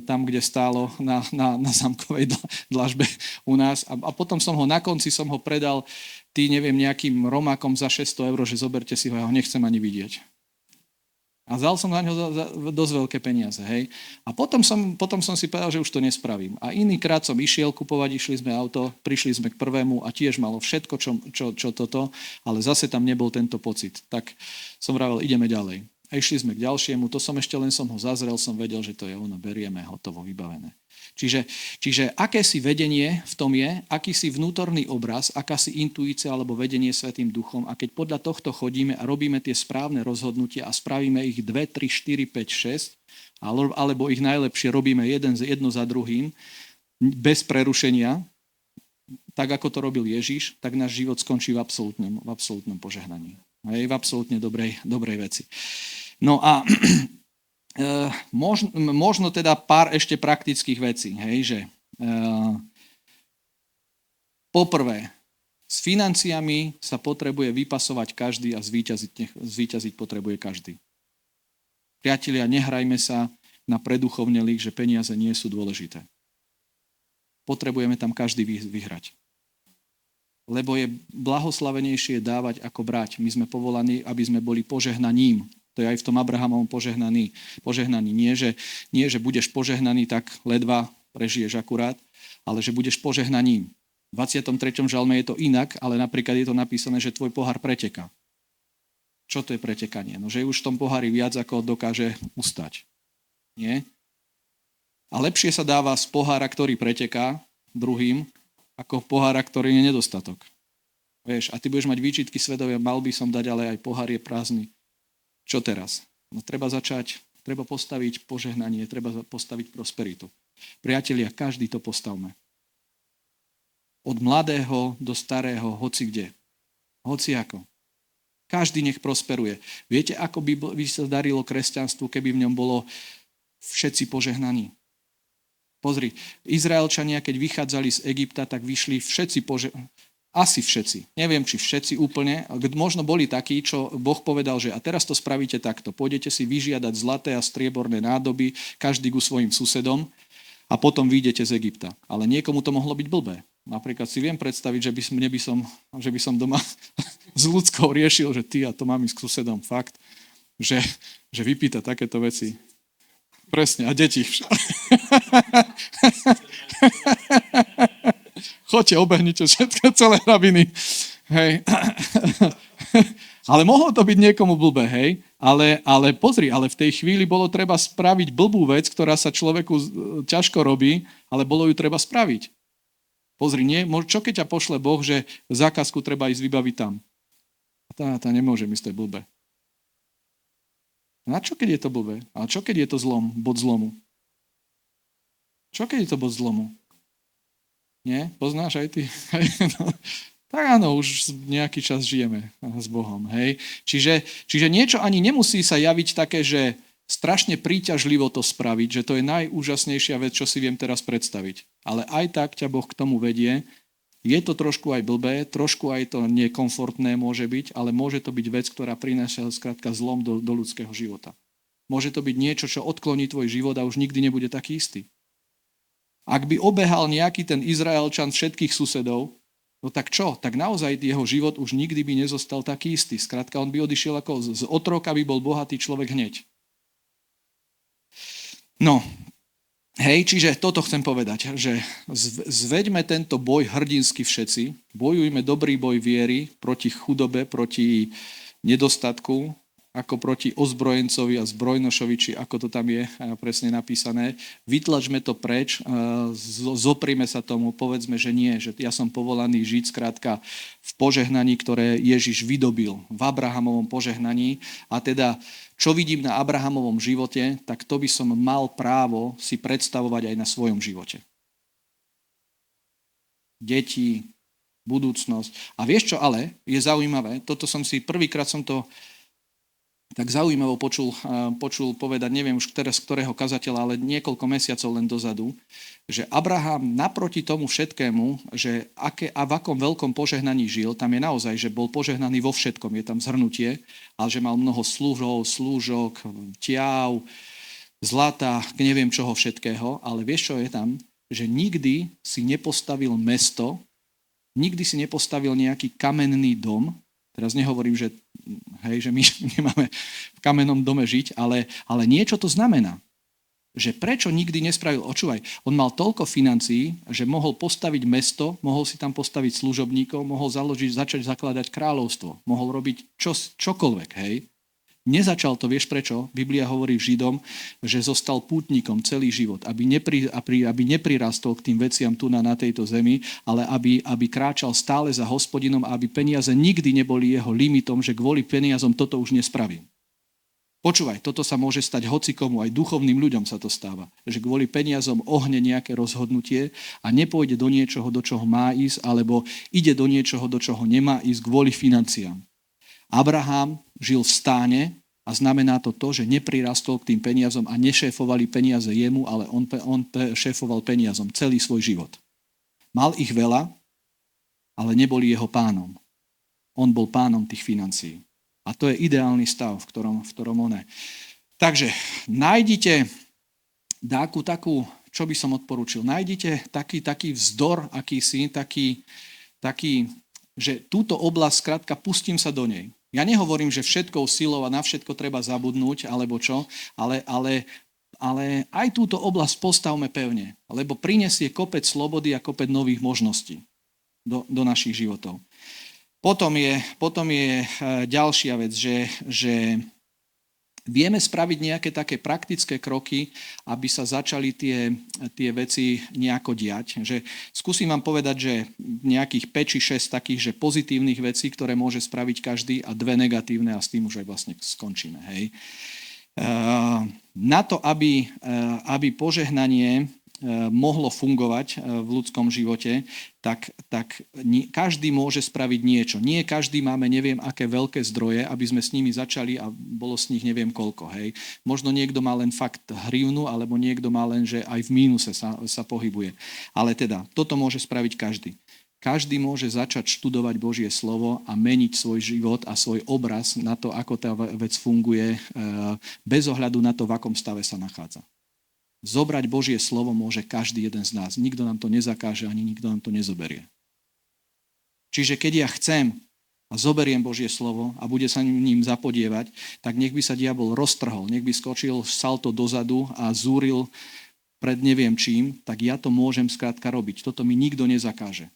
tam, kde stálo na Zámkovej dlažbe u nás. A potom na konci som ho predal nejakým Romákom za 600 eur, že zoberte si ho, ja ho nechcem ani vidieť. A vzal som na ňo dosť veľké peniaze, hej. A potom som si povedal, že už to nespravím. A inýkrát som išiel kupovať, išli sme auto, prišli sme k prvému a tiež malo všetko, čo toto, ale zase tam nebol tento pocit. Tak som vravel, ideme ďalej. A išli sme k ďalšiemu, to som ešte len som ho zazrel, som vedel, že to je ono, berieme, hotovo, vybavené. Čiže akési vedenie v tom je, akýsi vnútorný obraz, akási intuícia alebo vedenie Svätým Duchom a keď podľa tohto chodíme a robíme tie správne rozhodnutia a spravíme ich 2, 3, 4, 5, 6 alebo ich najlepšie robíme jedno za druhým bez prerušenia, tak ako to robil Ježiš, tak náš život skončí v absolútnom požehnaní. Hej, v absolútne dobrej veci. No a možno teda pár ešte praktických vecí. Hej, že poprvé, s financiami sa potrebuje vypasovať každý a zvíťaziť potrebuje každý. Priatelia, nehrajme sa na preduchovnelých, že peniaze nie sú dôležité. Potrebujeme tam každý vyhrať. Lebo je blahoslavenejšie dávať ako brať. My sme povolaní, aby sme boli požehnaním. To je aj v tom Abrahamovom požehnaní. Nie, že budeš požehnaný, tak ledva prežiješ akurát, ale že budeš požehnaním. V 23. žalme je to inak, ale napríklad je to napísané, že tvoj pohár preteká. Čo to je pretekanie? No, že už v tom pohári viac, ako dokáže ustať. Nie? A lepšie sa dáva z pohára, ktorý preteká druhým, ako pohára, ktorý je nedostatok. Vieš, a ty budeš mať výčitky svedomia, mal by som dať, ale aj pohár je prázdny. Čo teraz? No treba postaviť požehnanie, treba postaviť prosperitu. Priatelia, každý to postavme. Od mladého do starého, hoci kde. Hoci ako. Každý nech prosperuje. Viete, ako by sa darilo kresťanstvu, keby v ňom bolo všetci požehnaní? Pozri, Izraelčania, keď vychádzali z Egypta, tak vyšli všetci asi všetci. Neviem, či všetci úplne. Možno boli takí, čo Boh povedal, že a teraz to spravíte takto. Pôjdete si vyžiadať zlaté a strieborné nádoby, každý ku svojim susedom a potom vyjdete z Egypta. Ale niekomu to mohlo byť blbé. Napríklad si viem predstaviť, že by som doma s ľudskou riešil, že ty a to mám ísť k susedom. Fakt, že vypýta takéto veci. Presne, a deti. Choďte, obehnite všetko, celé rabiny. Hej. Ale mohlo to byť niekomu blbé, hej? Ale pozri, ale v tej chvíli bolo treba spraviť blbú vec, ktorá sa človeku ťažko robí, ale bolo ju treba spraviť. Pozri, čo keď ťa pošle Boh, že zákazku treba ísť vybaviť tam? Tá nemôže ísť, to je blbé. A čo keď je to blbé? A čo keď je to bod zlomu? Čo keď je to bod zlomu? Nie? Poznáš aj ty? No. Tak áno, už nejaký čas žijeme s Bohom. Hej? Čiže niečo ani nemusí sa javiť také, že strašne príťažlivo to spraviť, že to je najúžasnejšia vec, čo si viem teraz predstaviť. Ale aj tak ťa Boh k tomu vedie. Je to trošku aj blbé, trošku aj to nekomfortné môže byť, ale môže to byť vec, ktorá prináša skrátka zlom do ľudského života. Môže to byť niečo, čo odkloní tvoj život a už nikdy nebude taký istý. Ak by obehal nejaký ten Izraelčan všetkých susedov, no tak čo? Tak naozaj jeho život už nikdy by nezostal taký istý. Skrátka, on by odišiel ako z otroka, by bol bohatý človek hneď. No, hej, čiže toto chcem povedať, že zveďme tento boj hrdinsky všetci, bojujme dobrý boj viery proti chudobe, proti nedostatku, ako proti ozbrojencovi a zbrojnošovi, či ako to tam je presne napísané. Vytlačme to preč, zoprime sa tomu, povedzme, že nie, že ja som povolaný žiť skrátka v požehnaní, ktoré Ježiš vydobil, v Abrahamovom požehnaní. A teda, čo vidím na Abrahamovom živote, tak to by som mal právo si predstavovať aj na svojom živote. Deti, budúcnosť. A vieš čo ale, je zaujímavé, toto som si, prvýkrát som to tak zaujímavo počul povedať, neviem už z ktorého kazateľa, ale niekoľko mesiacov len dozadu, že Abraham naproti tomu všetkému, že a v akom veľkom požehnaní žil, tam je naozaj, že bol požehnaný vo všetkom, je tam zhrnutie, ale že mal mnoho slúžok, tiav, zlata, neviem čoho všetkého, ale vieš, čo je tam? Že nikdy si nepostavil mesto, nikdy si nepostavil nejaký kamenný dom. Teraz nehovorím, že my nemáme v kamennom dome žiť, ale niečo to znamená. Že prečo nikdy nespravil, očúvaj, on mal toľko financií, že mohol postaviť mesto, mohol si tam postaviť služobníkov, mohol začať zakladať kráľovstvo, mohol robiť čokoľvek, hej. Nezačal to, vieš prečo? Biblia hovorí Židom, že zostal pútnikom celý život, aby neprirastol k tým veciam tu na tejto zemi, ale aby kráčal stále za Hospodinom a aby peniaze nikdy neboli jeho limitom, že kvôli peniazom toto už nespravím. Počúvaj, toto sa môže stať hocikomu, aj duchovným ľuďom sa to stáva, že kvôli peniazom ohne nejaké rozhodnutie a nepôjde do niečoho, do čoho má ísť, alebo ide do niečoho, do čoho nemá ísť kvôli financiám. Abraham žil v stáne a znamená to, že neprirastol k tým peniazom a nešéfovali peniaze jemu, ale on šéfoval peniazom celý svoj život. Mal ich veľa, ale neboli jeho pánom. On bol pánom tých financií. A to je ideálny stav, v ktorom on je. Takže nájdite takú, čo by som odporučil, nájdite taký vzdor, akýsi, taký, že túto oblasť, skrátka, pustím sa do nej. Ja nehovorím, že všetkou silou a na všetko treba zabudnúť, alebo čo, ale aj túto oblasť postavme pevne, lebo prinesie kopec slobody a kopec nových možností do našich životov. Potom je ďalšia vec, že vieme spraviť nejaké také praktické kroky, aby sa začali tie veci nejako diať. Že skúsim vám povedať, že nejakých 5 či 6 takých že pozitívnych vecí, ktoré môže spraviť každý a 2 negatívne a s tým už aj vlastne skončíme. Hej. Na to, aby požehnanie mohlo fungovať v ľudskom živote, tak každý môže spraviť niečo. Nie každý máme neviem aké veľké zdroje, aby sme s nimi začali a bolo z nich neviem koľko. Hej. Možno niekto má len fakt hrivnu, alebo niekto má len, že aj v mínuse sa pohybuje. Ale teda, toto môže spraviť každý. Každý môže začať študovať Božie slovo a meniť svoj život a svoj obraz na to, ako tá vec funguje, bez ohľadu na to, v akom stave sa nachádza. Zobrať Božie slovo môže každý jeden z nás. Nikto nám to nezakáže, ani nikto nám to nezoberie. Čiže keď ja chcem a zoberiem Božie slovo a bude sa ním zapodievať, tak nech by sa diabol roztrhol, nech by skočil salto dozadu a zúril pred neviem čím, tak ja to môžem skrátka robiť. Toto mi nikto nezakáže.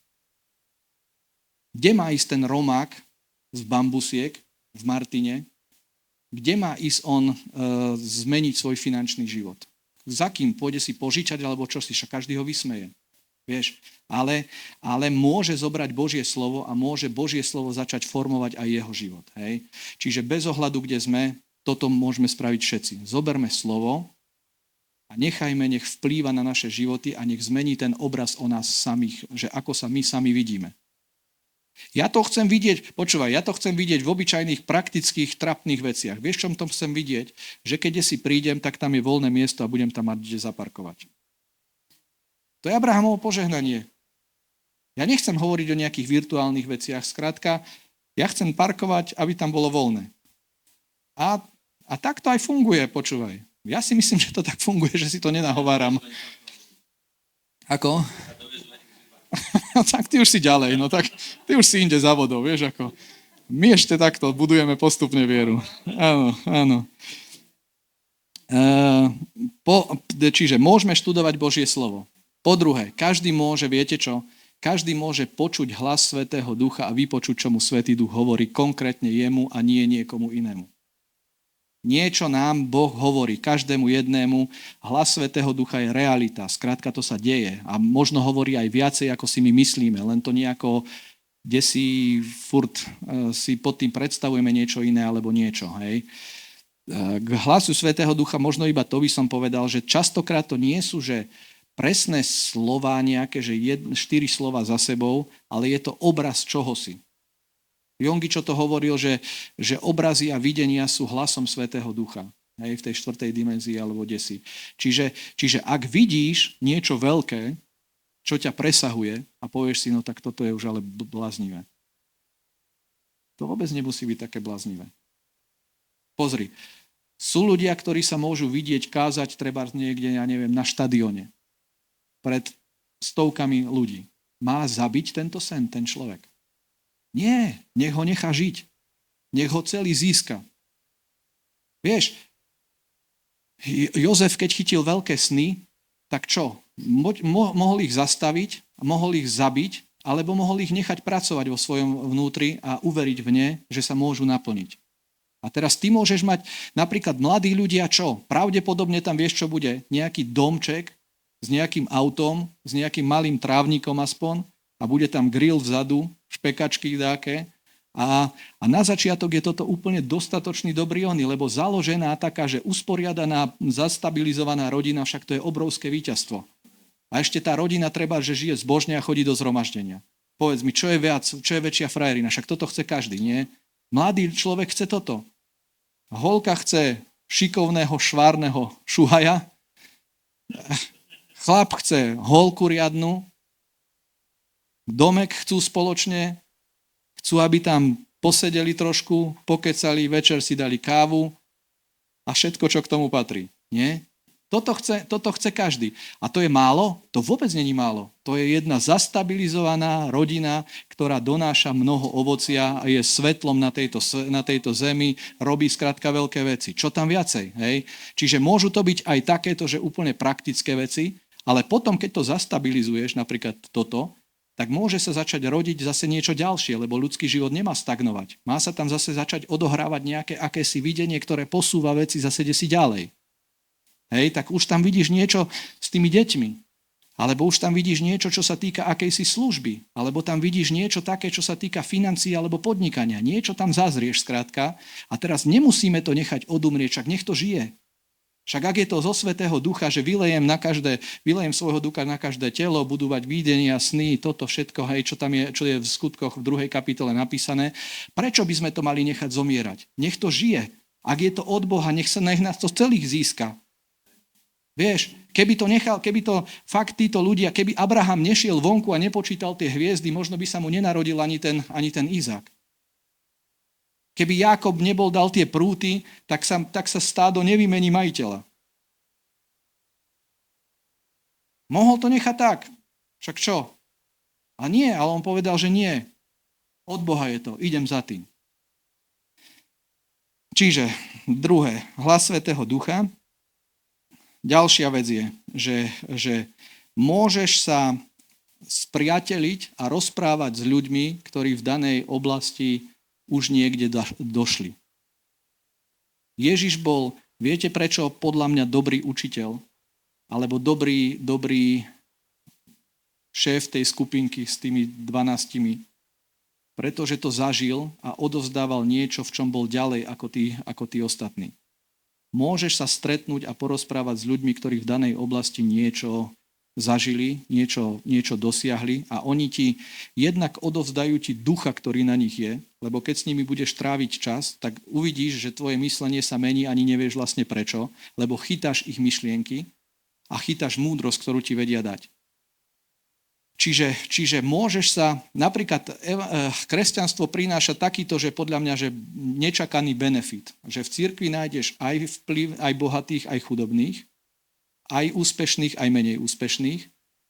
Kde má ísť ten romák z bambusiek v Martine? Kde má ísť on zmeniť svoj finančný život? Za kým? Pôjde si požičať, alebo čo si? Však každý ho vysmeje. Vieš? Ale môže zobrať Božie slovo a môže Božie slovo začať formovať aj jeho život. Hej? Čiže bez ohľadu, kde sme, toto môžeme spraviť všetci. Zoberme slovo a nechajme, nech vplýva na naše životy a nech zmení ten obraz o nás samých, že ako sa my sami vidíme. Ja to chcem vidieť v obyčajných, praktických, trapných veciach. Vieš, čom to chcem vidieť? Že keď si prídem, tak tam je voľné miesto a budem tam mať kde zaparkovať. To je Abrahamovo požehnanie. Ja nechcem hovoriť o nejakých virtuálnych veciach. Skrátka, ja chcem parkovať, aby tam bolo voľné. A tak to aj funguje, počúvaj. Ja si myslím, že to tak funguje, že si to nenahováram. Ako? No tak ty už si ďalej, no tak ty už si inde za vodou, vieš ako. My ešte takto budujeme postupne vieru. Áno. Čiže môžeme študovať Božie slovo. Po druhé, každý môže, viete čo? Každý môže počuť hlas Svätého Ducha a vypočuť, čo mu Svätý Duch hovorí konkrétne jemu a nie niekomu inému. Niečo nám Boh hovorí, každému jednému. Hlas Svätého Ducha je realita. Skrátka to sa deje. A možno hovorí aj viacej, ako si my myslíme. Len to nejako, kde si furt si pod tým predstavujeme niečo iné alebo niečo. Hej. K hlasu Svätého Ducha možno iba to by som povedal, že častokrát to nie sú, že presné slová nejaké, že 4 slova za sebou, ale je to obraz čohosi. Jongičo to hovoril, že obrazy a videnia sú hlasom Svätého Ducha. Hej, v tej 4. dimenzii alebo desi. Čiže ak vidíš niečo veľké, čo ťa presahuje a povieš si, no tak toto je už ale bláznivé. To vôbec nemusí byť také bláznivé. Pozri, sú ľudia, ktorí sa môžu vidieť kázať treba niekde, ja neviem, na štadióne pred stovkami ľudí. Má zabiť tento sen, ten človek? Nie, nech ho nechá žiť. Nech ho celý získa. Vieš, Jozef, keď chytil veľké sny, tak čo? Mohol ich zastaviť, mohol ich zabiť, alebo mohol ich nechať pracovať vo svojom vnútri a uveriť v ne, že sa môžu naplniť. A teraz ty môžeš mať napríklad mladí ľudia čo? Pravdepodobne tam vieš, čo bude? Nejaký domček s nejakým autom, s nejakým malým trávnikom aspoň a bude tam grill vzadu, špekačky dáke. A na začiatok je toto úplne dostatočný dobrý ony, lebo založená taká, že usporiadaná, zastabilizovaná rodina, však to je obrovské víťazstvo. A ešte tá rodina treba, že žije zbožne a chodí do zhromaždenia. Povedz mi, čo je väčšia frajerina? Však toto chce každý, nie? Mladý človek chce toto. Holka chce šikovného, švárneho šuhaja. Chlap chce holku riadnu. Domek chcú spoločne. Chcú, aby tam posedeli trošku, pokecali, večer si dali kávu a všetko, čo k tomu patrí. Nie? Toto chce každý. A to je málo? To vôbec není málo. To je jedna zastabilizovaná rodina, ktorá donáša mnoho ovocia a je svetlom na tejto zemi, robí skrátka veľké veci. Čo tam viacej? Hej? Čiže môžu to byť aj takéto, že úplne praktické veci, ale potom, keď to zastabilizuješ, napríklad toto, tak môže sa začať rodiť zase niečo ďalšie, lebo ľudský život nemá stagnovať. Má sa tam zase začať odohrávať nejaké akési videnie, ktoré posúva veci zase si ďalej. Hej, tak už tam vidíš niečo s tými deťmi. Alebo už tam vidíš niečo, čo sa týka akejsi služby. Alebo tam vidíš niečo také, čo sa týka financií alebo podnikania. Niečo tam zazrieš skrátka. A teraz nemusíme to nechať odumrieť, však nech to žije. Však ak je to zo Svätého Ducha, že vylejem svojho ducha na každé telo, budú mať videnia, sny, toto všetko, hej, čo je v skutkoch v 2. kapitole napísané, prečo by sme to mali nechať zomierať? Nech to žije. Ak je to od Boha, nech nás to celých získa. Vieš, keby to fakt títo ľudia, keby Abraham nešiel vonku a nepočítal tie hviezdy, možno by sa mu nenarodil ani ten Izák. Keby Jákob nebol dal tie prúty, tak sa stádo nevymení majiteľa. Mohol to nechať tak. Však čo? A nie, ale on povedal, že nie. Od Boha je to. Idem za tým. Čiže druhé, hlas Svätého Ducha. Ďalšia vec je, že môžeš sa spriateliť a rozprávať s ľuďmi, ktorí v danej oblasti už niekde došli. Ježiš bol, viete prečo podľa mňa dobrý učiteľ, alebo dobrý šéf tej skupinky s tými 12? Pretože to zažil a odovzdával niečo, v čom bol ďalej ako tí ostatní. Môžeš sa stretnúť a porozprávať s ľuďmi, ktorí v danej oblasti niečo zažili, niečo dosiahli a oni ti jednak odovzdajú ti ducha, ktorý na nich je, lebo keď s nimi budeš tráviť čas, tak uvidíš, že tvoje myslenie sa mení, ani nevieš vlastne prečo, lebo chytáš ich myšlienky a chytáš múdrosť, ktorú ti vedia dať. Čiže môžeš sa, napríklad kresťanstvo prináša takýto, že podľa mňa, že nečakaný benefit, že v cirkvi nájdeš aj vplyv, aj bohatých, aj chudobných, aj úspešných, aj menej úspešných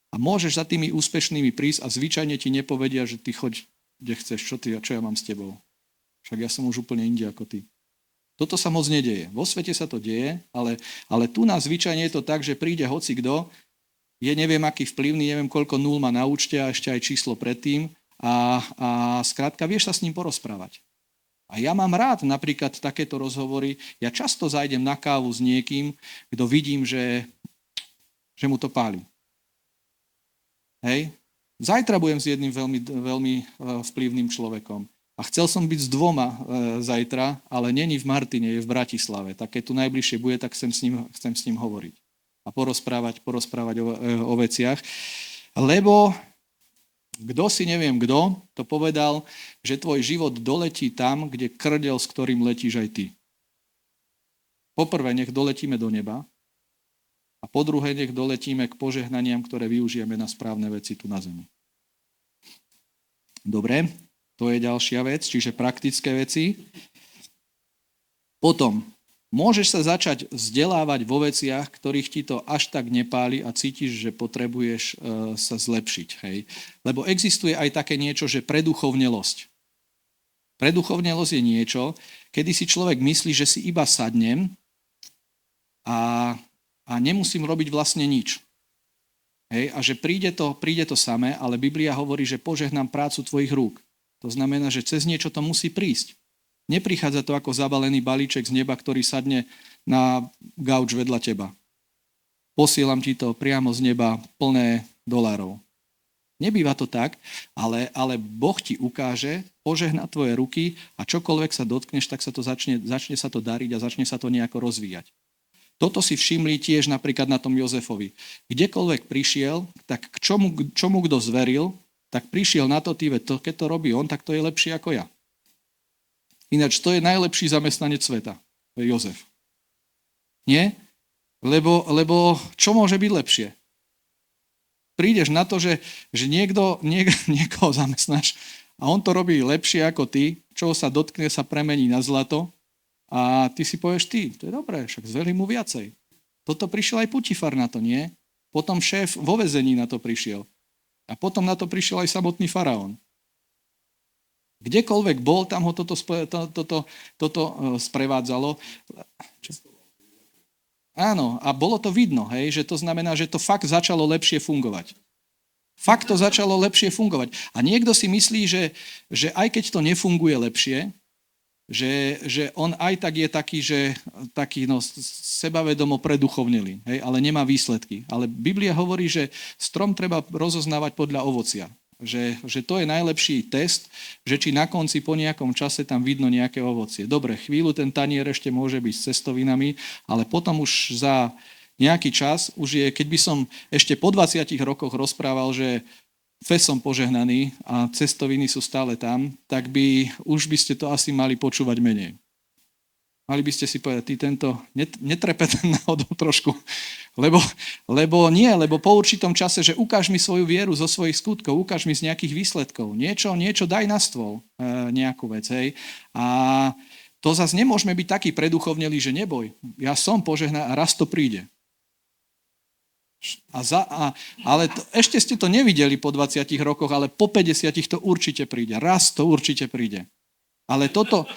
a môžeš za tými úspešnými prísť a zvyčajne ti nepovedia, že ty choď, kde chceš, čo ja mám s tebou. Však ja som už úplne inde ako ty. Toto sa moc nedeje. Vo svete sa to deje, ale tu nás zvyčajne je to tak, že príde hocikdo, je neviem aký vplyvný, neviem koľko nul má na účte a ešte aj číslo predtým a skrátka vieš sa s ním porozprávať. A ja mám rád napríklad takéto rozhovory. Ja často zajdem na kávu s niekým, kto vidím, že mu to páli. Hej? Zajtra budem s jedným veľmi, veľmi vplyvným človekom. A chcel som byť s 2 zajtra, ale není v Martine, je v Bratislave. Tak keď tu najbližšie bude, tak chcem s ním hovoriť. A porozprávať o veciach. Lebo neviem kto, to povedal, že tvoj život doletí tam, kde krdel, s ktorým letíš aj ty. Poprvé, nech doletíme do neba a po druhé, nech doletíme k požehnaniam, ktoré využijeme na správne veci tu na zemi. Dobre, to je ďalšia vec, čiže praktické veci. Potom, môžeš sa začať vzdelávať vo veciach, ktorých ti to až tak nepáli a cítiš, že potrebuješ sa zlepšiť. Hej? Lebo existuje aj také niečo, že preduchovnelosť. Preduchovnelosť je niečo, kedy si človek myslí, že si iba sadnem a nemusím robiť vlastne nič. Hej? A že príde to samé, ale Biblia hovorí, že požehnám prácu tvojich rúk. To znamená, že cez niečo to musí prísť. Neprichádza to ako zabalený balíček z neba, ktorý sadne na gauč vedľa teba. Posielam ti to priamo z neba plné dolárov. Nebýva to tak, ale Boh ti ukáže, požehná tvoje ruky a čokoľvek sa dotkneš, tak sa to začne sa to dariť a začne sa to nejako rozvíjať. Toto si všimli tiež napríklad na tom Jozefovi. Kdekoľvek prišiel, tak k čomu kto zveril, tak prišiel na to, keď to robí on, tak to je lepšie ako ja. Ináč to je najlepší zamestnanec sveta, to je Jozef. Nie? Lebo čo môže byť lepšie? Prídeš na to, že niekoho zamestnáš a on to robí lepšie ako ty, čo sa dotkne, sa premení na zlato a ty si povieš, to je dobré, však zvelí mu viacej. Toto prišiel aj Putifar na to, nie? Potom šéf vo väzení na to prišiel. A potom na to prišiel aj samotný faraón. Kdekoľvek bol, tam ho toto sprevádzalo. Áno, a bolo to vidno, hej, že to znamená, že to fakt začalo lepšie fungovať. Fakt to začalo lepšie fungovať. A niekto si myslí, že aj keď to nefunguje lepšie, že on aj tak je taký sebavedomo preduchovnelý, hej, ale nemá výsledky. Ale Biblia hovorí, že strom treba rozoznávať podľa ovocia. Že to je najlepší test, že či na konci po nejakom čase tam vidno nejaké ovocie. Dobre, chvíľu ten tanier ešte môže byť s cestovinami, ale potom už za nejaký čas, keď by som ešte po 20 rokoch rozprával, že fest som požehnaný a cestoviny sú stále tam, tak už by ste to asi mali počúvať menej. Mali by ste si povedať, ty tento netrepe ten náhodou trošku, lebo po určitom čase, že ukáž mi svoju vieru zo svojich skutkov, ukáž mi z nejakých výsledkov, niečo daj na stôl, nejakú vec, hej. A to zase nemôžeme byť takí preduchovnelí, že neboj, ja som požehnaný a raz to príde. Ale ešte ste to nevideli po 20 rokoch, ale po 50 to určite príde. Raz to určite príde. Ale toto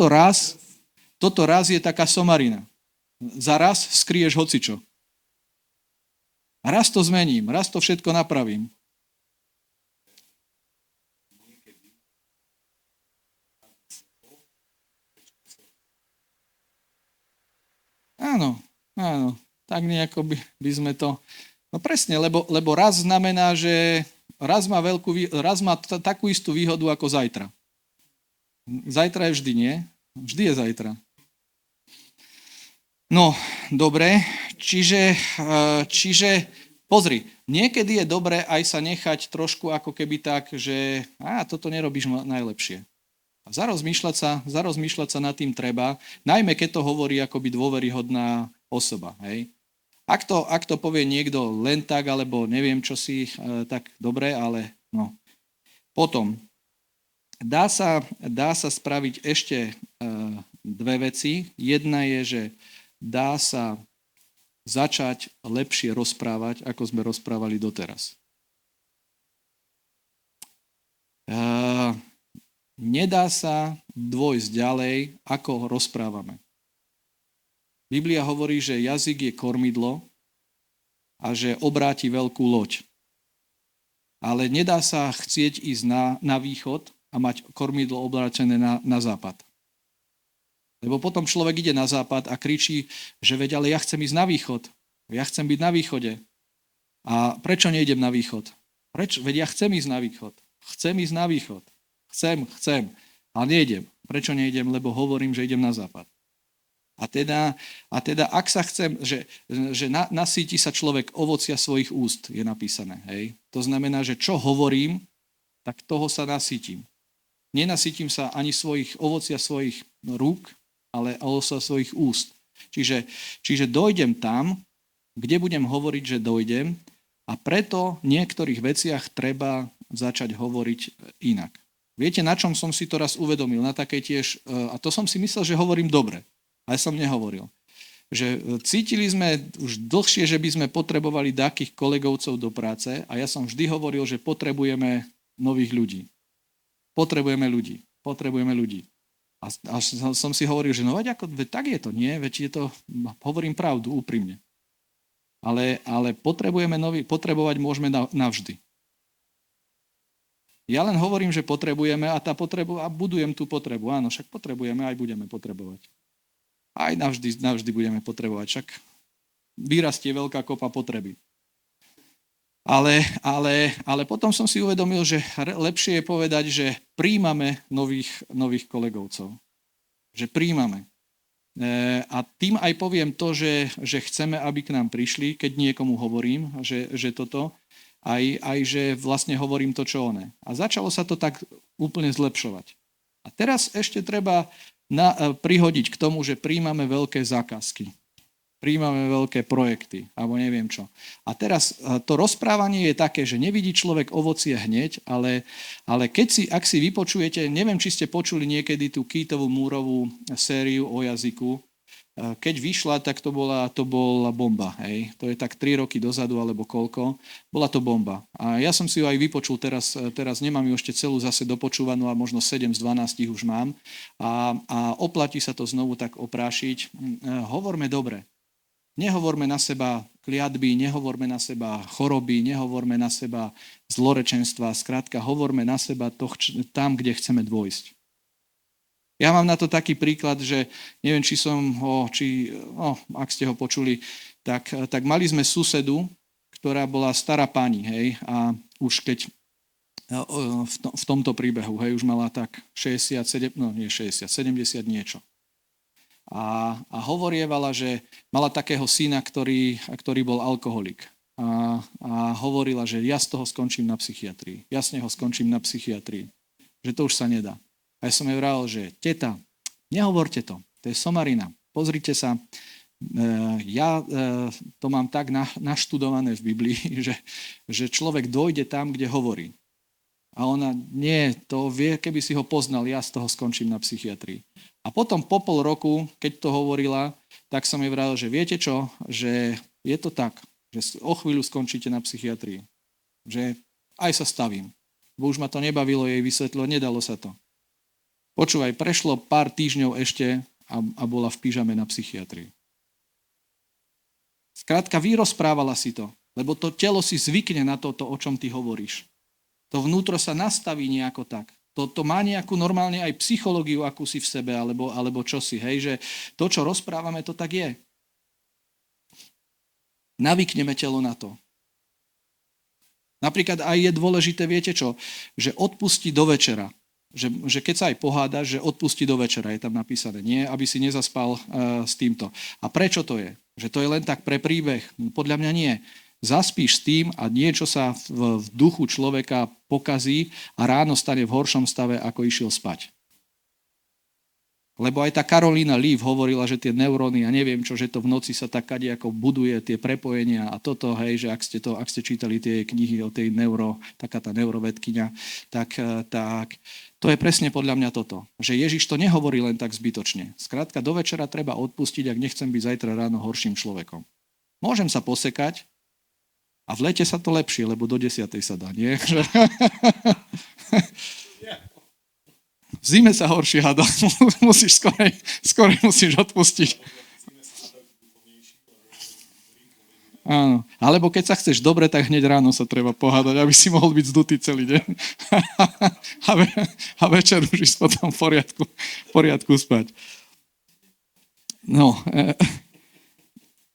raz je taká somarina. Za raz skryješ hocičo. Raz to zmením, raz to všetko napravím. Áno. Tak nejako by sme to... No presne, lebo raz znamená, že raz má takú istú výhodu ako zajtra. Zajtra je vždy, nie? Vždy je zajtra. No, dobre, čiže pozri, niekedy je dobré aj sa nechať trošku ako keby tak, že toto nerobíš najlepšie. A zarozmýšľať sa nad tým treba, najmä keď to hovorí akoby dôveryhodná osoba, hej. Ak to povie niekto len tak, alebo neviem čo si, tak dobre, ale no. Potom, dá sa spraviť ešte dve veci. Jedna je, že dá sa začať lepšie rozprávať, ako sme rozprávali doteraz. Nedá sa dôjsť ďalej, ako rozprávame. Biblia hovorí, že jazyk je kormidlo a že obráti veľkú loď. Ale nedá sa chcieť ísť na východ a mať kormidlo obrátené na západ. Lebo potom človek ide na západ a kričí, že veď, ale ja chcem ísť na východ. Ja chcem byť na východe. A prečo nejdem na východ? Veď ja chcem ísť na východ. Chcem ísť na východ. Chcem. Ale nejdem. Prečo nejdem? Lebo hovorím, že idem na západ. A teda, ak sa chcem, že nasíti sa človek ovocia svojich úst, je napísané. Hej? To znamená, že čo hovorím, tak toho sa nasítim. Nenasítim sa ani ovocia svojich rúk, ale ovocia svojich úst. Čiže dojdem tam, kde budem hovoriť, že dojdem, a preto v niektorých veciach treba začať hovoriť inak. Viete, na čom som si to raz uvedomil? Na takej tiež, a to som si myslel, že hovorím dobre. Ale som nehovoril. Že cítili sme už dlhšie, že by sme potrebovali takých kolegovcov do práce a ja som vždy hovoril, že potrebujeme nových ľudí. Potrebujeme ľudí. A som si hovoril, že veď tak je to, nie? Veď je to, hovorím pravdu, úprimne. Ale potrebovať môžeme navždy. Ja len hovorím, že potrebujeme a budujem tú potrebu. Áno, však potrebujeme, aj budeme potrebovať. Aj navždy budeme potrebovať, však vyrastie veľká kopa potreby. Ale potom som si uvedomil, že lepšie je povedať, že príjmame nových kolegovcov. Že príjmame. A tým aj poviem to, že chceme, aby k nám prišli, keď niekomu hovorím, že toto, aj že vlastne hovorím to, čo one. A začalo sa to tak úplne zlepšovať. A teraz ešte treba prihodiť k tomu, že príjmame veľké zákazky. Príjmame veľké projekty, alebo neviem čo. A teraz to rozprávanie je také, že nevidí človek ovocie hneď, ale ak si vypočujete, neviem, či ste počuli niekedy tú Keatovú Moorovú sériu o jazyku. Keď vyšla, tak to bola bomba. Hej. To je tak 3 roky dozadu, alebo koľko. Bola to bomba. A ja som si ju aj vypočul, teraz nemám ju ešte celú zase dopočúvanú, a možno 7 z 12 už mám. A oplatí sa to znovu tak oprášiť. Hovorme dobre. Nehovorme na seba kliatby, nehovorme na seba choroby, nehovorme na seba zlorečenstva, skrátka hovorme na seba tam, kde chceme dôjsť. Ja mám na to taký príklad, že neviem, ak ste ho počuli, tak mali sme susedu, ktorá bola stará pani, hej, a už keď v tomto príbehu, hej, už mala tak 70 niečo. A hovorievala, že mala takého syna, ktorý bol alkoholik. A hovorila, že ja z toho skončím na psychiatrii. Ja z neho skončím na psychiatrii. Že to už sa nedá. A ja som jej vravel, že teta, nehovorte to. To je somarina. Pozrite sa, ja to mám tak naštudované v Biblii, že človek dojde tam, kde hovorí. A ona, nie, to vie, keby si ho poznal, ja z toho skončím na psychiatrii. A potom po pol roku, keď to hovorila, tak som jej vravel, že viete čo, že je to tak, že o chvíľu skončíte na psychiatrii. Že aj sa stavím. Bo už ma to nebavilo jej vysvetľovať, nedalo sa to. Počúvaj, prešlo pár týždňov ešte a bola v pyžame na psychiatrii. Skrátka, vyrozprávala si to, lebo to telo si zvykne na to, o čom ty hovoríš. To vnútro sa nastaví nejako tak. To má nejakú normálne aj psychológiu, akú si v sebe, alebo čosi, hej, že to, čo rozprávame, to tak je. Navykneme telo na to. Napríklad aj je dôležité, viete čo, že odpusti do večera. Že keď sa aj pohádaš, že odpusti do večera, je tam napísané. Nie, aby si nezaspal s týmto. A prečo to je? Že to je len tak pre príbeh? Podľa mňa nie. Zaspíš s tým a niečo sa v duchu človeka pokazí a ráno stane v horšom stave, ako išiel spať. Lebo aj tá Carolina Leaf hovorila, že tie neuróny, ja neviem čo, že to v noci sa tak ako buduje, tie prepojenia a toto, hej, že ak ste čítali tie knihy o tej taká tá neurovedkyňa, tak to je presne podľa mňa toto. Že Ježiš to nehovorí len tak zbytočne. Skrátka, do večera treba odpustiť, ak nechcem byť zajtra ráno horším človekom. Môžem sa posekať, a v lete sa to lepšie, lebo do 10. sa dá, nie? V zime sa horšie hádá. Skorej musíš odpustiť. Áno. Alebo keď sa chceš dobre, tak hneď ráno sa treba pohádať, aby si mohol byť zdutý celý deň. A večer už ísť potom v poriadku spať. No,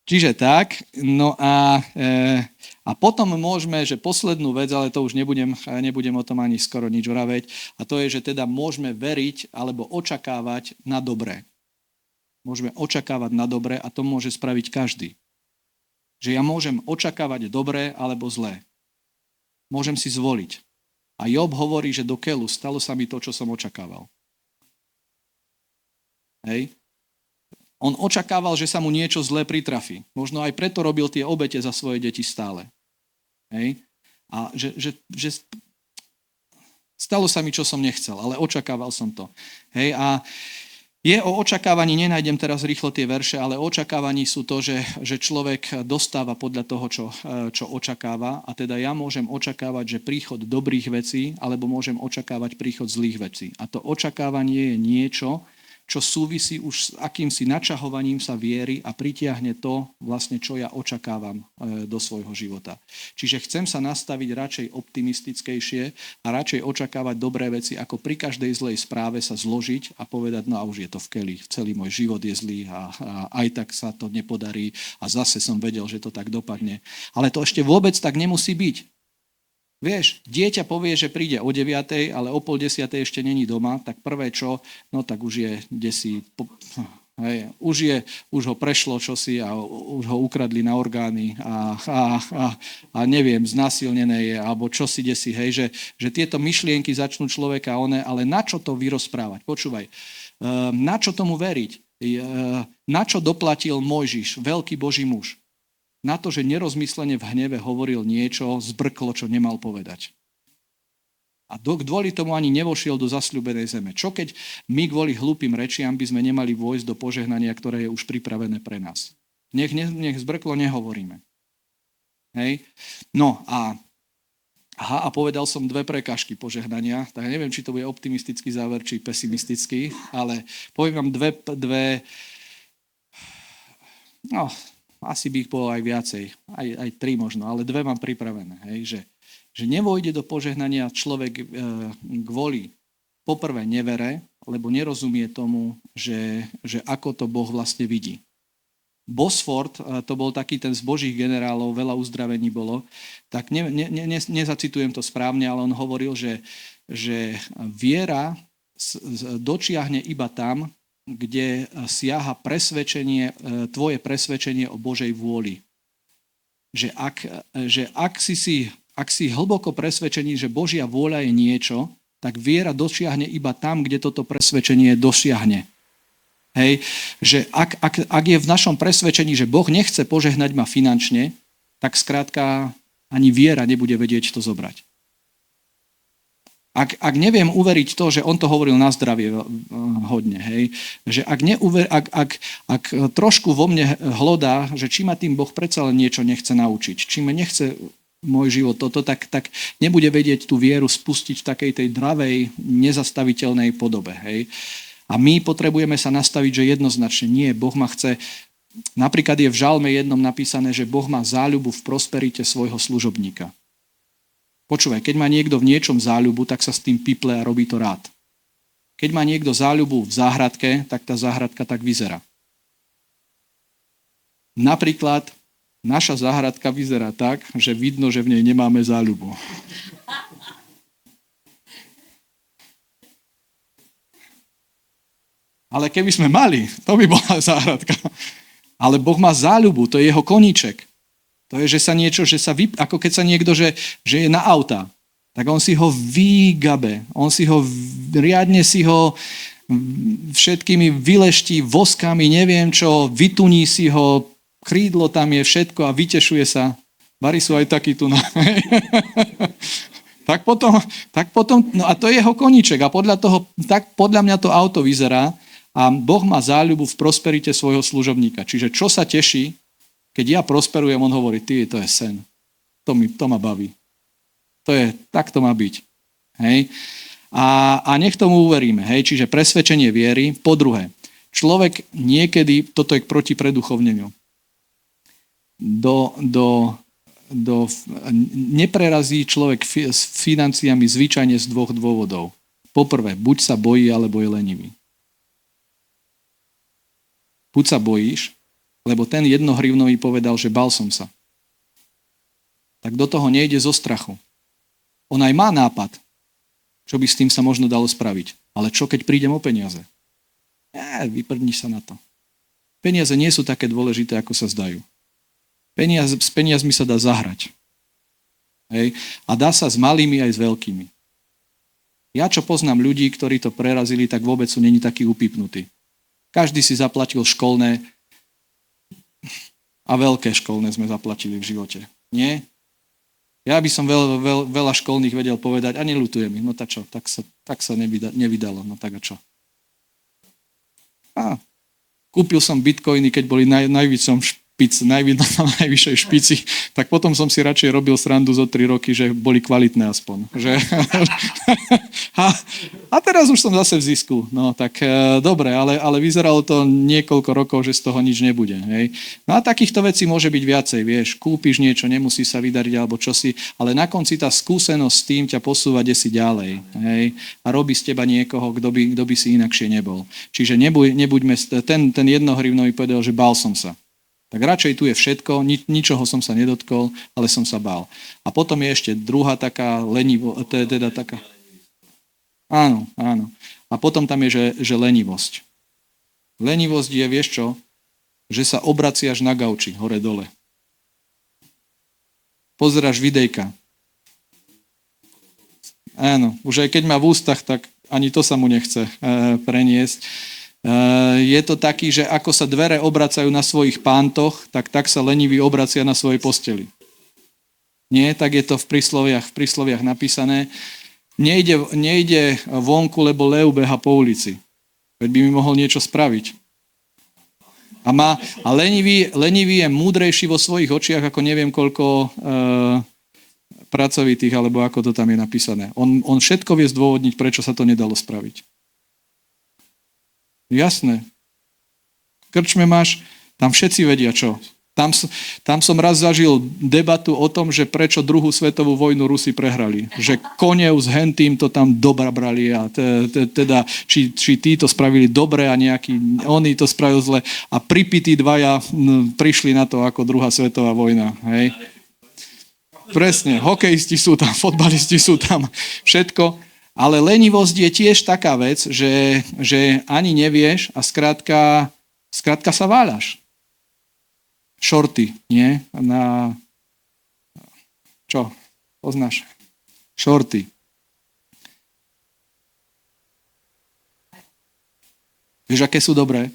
čiže tak. No a potom môžeme, že poslednú vec, ale to už nebudem o tom ani skoro nič vraveť, a to je, že teda môžeme veriť alebo očakávať na dobré. Môžeme očakávať na dobré a to môže spraviť každý. Že ja môžem očakávať dobré alebo zlé. Môžem si zvoliť. A Job hovorí, že do keľu stalo sa mi to, čo som očakával. Hej. On očakával, že sa mu niečo zlé pritrafí. Možno aj preto robil tie obete za svoje deti stále. Hej? A že stalo sa mi, čo som nechcel, ale očakával som to. Hej? A je o očakávaní, nenájdem teraz rýchlo tie verše, ale o očakávaní sú to, že človek dostáva podľa toho, čo očakáva. A teda ja môžem očakávať, že príchod dobrých vecí, alebo môžem očakávať príchod zlých vecí. A to očakávanie je niečo, čo súvisí už s akýmsi načahovaním sa viery a pritiahne to, vlastne, čo ja očakávam do svojho života. Čiže chcem sa nastaviť radšej optimistickejšie a radšej očakávať dobré veci, ako pri každej zlej správe sa zložiť a povedať, no a už je to v keli, celý môj život je zlý a aj tak sa to nepodarí a zase som vedel, že to tak dopadne. Ale to ešte vôbec tak nemusí byť. Vieš, dieťa povie, že príde o 9:00, ale o 9:30 ešte není doma, tak prvé čo, no tak už je desi, hej, už ho prešlo čosi a už ho ukradli na orgány a neviem, znásilnené je, alebo čosi desi, hej, že tieto myšlienky začnú človeka ale na čo to vyrozprávať? Počúvaj, na čo tomu veriť? Na čo doplatil Mojžiš, veľký Boží muž? Na to, že nerozmyslene v hneve hovoril niečo, zbrklo, čo nemal povedať. A kvôli tomu ani nevošiel do zasľúbenej zeme. Čo keď my kvôli hlúpym rečiam by sme nemali vojsť do požehnania, ktoré je už pripravené pre nás? Nech zbrklo nehovoríme. Hej? No a povedal som 2 prekážky požehnania, tak neviem, či to bude optimistický záver, či pesimistický, ale poviem vám dve asi by ich bolo aj viacej, aj 3 možno, ale 2 mám pripravené. Hej, že nevojde do požehnania človek kvôli poprvé nevere, lebo nerozumie tomu, že ako to Boh vlastne vidí. Bosford, to bol taký ten z Božích generálov, veľa uzdravení bolo, tak nezacitujem to správne, ale on hovoril, že viera dočiahne iba tam, kde siaha tvoje presvedčenie o Božej vôli. Že ak si hlboko presvedčený, že Božia vôľa je niečo, tak viera dosiahne iba tam, kde toto presvedčenie dosiahne. Hej, že ak je v našom presvedčení, že Boh nechce požehnať ma finančne, tak skrátka ani viera nebude vedieť to zobrať. Ak neviem uveriť to, že on to hovoril na zdravie hodne, hej, že ak trošku vo mne hlodá, že či ma tým Boh predsa len niečo nechce naučiť, či ma nechce môj život toto, tak nebude vedieť tú vieru spustiť v takej tej dravej, nezastaviteľnej podobe, hej. A my potrebujeme sa nastaviť, že jednoznačne nie, Boh ma chce. Napríklad je v Žalme 1 napísané, že Boh má záľubu v prosperite svojho služobníka. Počúvaj, keď má niekto v niečom záľubu, tak sa s tým piple a robí to rád. Keď má niekto záľubu v záhradke, tak tá záhradka tak vyzerá. Napríklad naša záhradka vyzerá tak, že vidno, že v nej nemáme záľubu. Ale keby sme mali, to by bola záhradka. Ale Boh má záľubu, to je jeho koníček. To je, ako keď sa niekto, že je na auta, tak on si ho vygabe, riadne si ho všetkými vyleští voskami, neviem čo, vytuní si ho, krídlo tam je všetko a vytešuje sa. Bari sú aj takí tu. Tak potom, no a to je jeho koníček a podľa mňa to auto vyzerá. A Boh má záľubu v prosperite svojho služobníka. Čiže čo sa teší, keď ja prosperujem, on hovorí, to je sen. To ma baví. Tak to má byť. Hej? A nech tomu uveríme. Hej? Čiže presvedčenie viery. Po druhé, človek niekedy, toto je proti preduchovneniu, neprerazí človek s financiami zvyčajne z 2 dôvodov. Poprvé, buď sa bojí, alebo je lenivý. Buď sa bojíš, lebo ten 1 hrivnový povedal, že bal som sa. Tak do toho nejde zo strachu. On aj má nápad, čo by s tým sa možno dalo spraviť. Ale čo, keď prídem o peniaze? Vyprdni sa na to. Peniaze nie sú také dôležité, ako sa zdajú. S peniazmi sa dá zahrať. Hej? A dá sa s malými aj s veľkými. Ja, čo poznám ľudí, ktorí to prerazili, tak vôbec sú není takí upípnutí. Každý si zaplatil školné a veľké školné sme zaplatili v živote. Nie? Ja by som veľa školných vedel povedať a neľutujem ich. No tak čo? Tak sa nevydalo. No tak a čo? Kúpil som bitcoiny, keď boli na najvyššej špici, tak potom som si radšej robil srandu zo 3 roky, že boli kvalitné aspoň. A teraz už som zase v zisku. No tak dobre, ale vyzeralo to niekoľko rokov, že z toho nič nebude. Hej. No a takýchto vecí môže byť viacej, vieš. Kúpiš niečo, nemusí sa vydariť alebo čosi, ale na konci tá skúsenosť s tým ťa posúva desi ďalej. Hej. A robí z teba niekoho, kto by si inakšie nebol. Čiže nebuďme, ten 1 hrivnový povedal, že bál som sa. Tak radšej tu je všetko, ničoho som sa nedotkol, ale som sa bál. A potom je ešte druhá taká teda taká... Áno. A potom tam je, že lenivosť. Lenivosť je, vieš čo? Že sa obraciaš na gauči, hore-dole. Pozeráš videjka. Áno, už aj keď má v ústach, tak ani to sa mu nechce preniesť. Je to taký, že ako sa dvere obracajú na svojich pántoch, tak sa lenivý obracia na svojej posteli. Nie, tak je to v prísloviach napísané. Nejde vonku, lebo lev beha po ulici. Veď by mi mohol niečo spraviť. A lenivý je múdrejší vo svojich očiach, ako neviem koľko pracovitých, alebo ako to tam je napísané. On všetko vie zdôvodniť, prečo sa to nedalo spraviť. Jasné. Krčme máš, tam všetci vedia čo. Tam som raz zažil debatu o tom, že prečo druhú svetovú vojnu Rusi prehrali. Že Konev s Hentým to tam dobrabrali a teda či títo spravili dobre a nejaký oni to spravili zle a pripití dvaja prišli na to ako druhá svetová vojna. Hej. Presne, hokejisti sú tam, fotbalisti sú tam, všetko. Ale lenivosť je tiež taká vec, že ani nevieš a skrátka sa váľaš. Šorty, nie? Čo? Poznáš? Šorty. Vieš, aké sú dobré?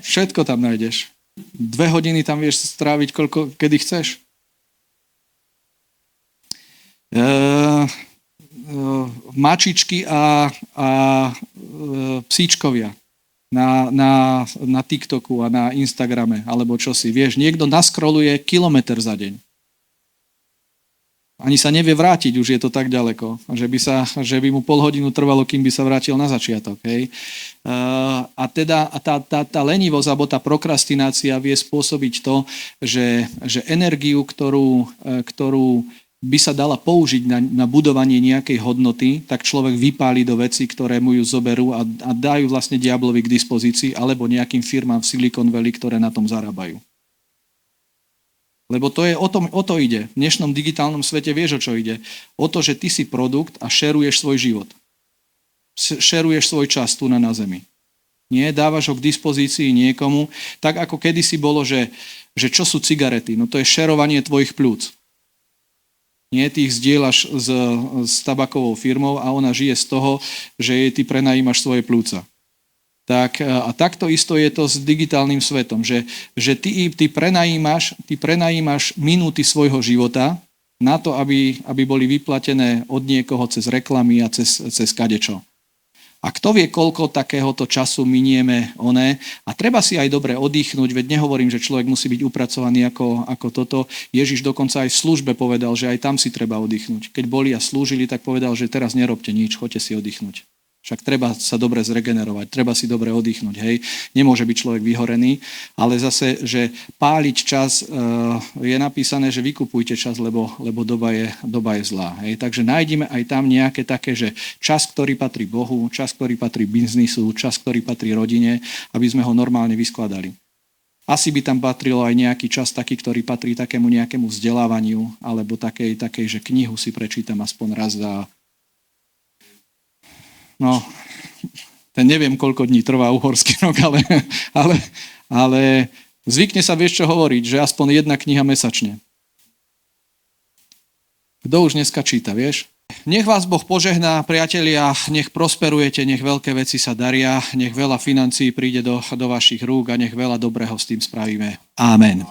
Všetko tam nájdeš. 2 hodiny tam vieš stráviť, kedy chceš. Mačičky a psíčkovia. Na TikToku a na Instagrame, alebo čo si. Vieš, niekto naskroluje kilometr za deň. Ani sa nevie vrátiť, už je to tak ďaleko, že by mu pol hodinu trvalo, kým by sa vrátil na začiatok. Hej. A teda tá lenivosť alebo tá prokrastinácia vie spôsobiť to, že energiu, ktorú by sa dala použiť na budovanie nejakej hodnoty, tak človek vypáli do veci, ktoré mu ju zoberú a dajú vlastne diablovi k dispozícii alebo nejakým firmám v Silicon Valley, ktoré na tom zarábajú. Lebo o to ide. V dnešnom digitálnom svete vieš, o čo ide. O to, že ty si produkt a šeruješ svoj život. Šeruješ svoj čas tu na zemi. Nie, dávaš ho k dispozícii niekomu, tak ako kedysi bolo, že čo sú cigarety? No to je šerovanie tvojich pľúc. Nie, ty ich zdieľaš s tabakovou firmou a ona žije z toho, že jej ty prenajímaš svoje pľúca. Tak, a takto isto je to s digitálnym svetom, že ty prenajímaš minúty svojho života na to, aby boli vyplatené od niekoho cez reklamy a cez kadečo. A kto vie, koľko takéhoto času minieme a treba si aj dobre oddychnúť, veď nehovorím, že človek musí byť upracovaný ako toto. Ježiš dokonca aj v službe povedal, že aj tam si treba oddychnúť. Keď boli a slúžili, tak povedal, že teraz nerobte nič, choďte si oddychnúť. Však treba sa dobre zregenerovať, treba si dobre oddychnúť, hej. Nemôže byť človek vyhorený, ale zase, že páliť čas, je napísané, že vykupujte čas, lebo doba je zlá, hej. Takže nájdime aj tam nejaké také, že čas, ktorý patrí Bohu, čas, ktorý patrí biznisu, čas, ktorý patrí rodine, aby sme ho normálne vyskladali. Asi by tam patrilo aj nejaký čas taký, ktorý patrí takému nejakému vzdelávaniu, alebo takej, že knihu si prečítam aspoň raz za ten neviem, koľko dní trvá uhorský rok, ale zvykne sa, vieš čo hovoriť, že aspoň 1 kniha mesačne. Kto už dneska číta, vieš? Nech vás Boh požehná, priatelia, nech prosperujete, nech veľké veci sa daria, nech veľa financií príde do vašich rúk a nech veľa dobrého s tým spravíme. Amen.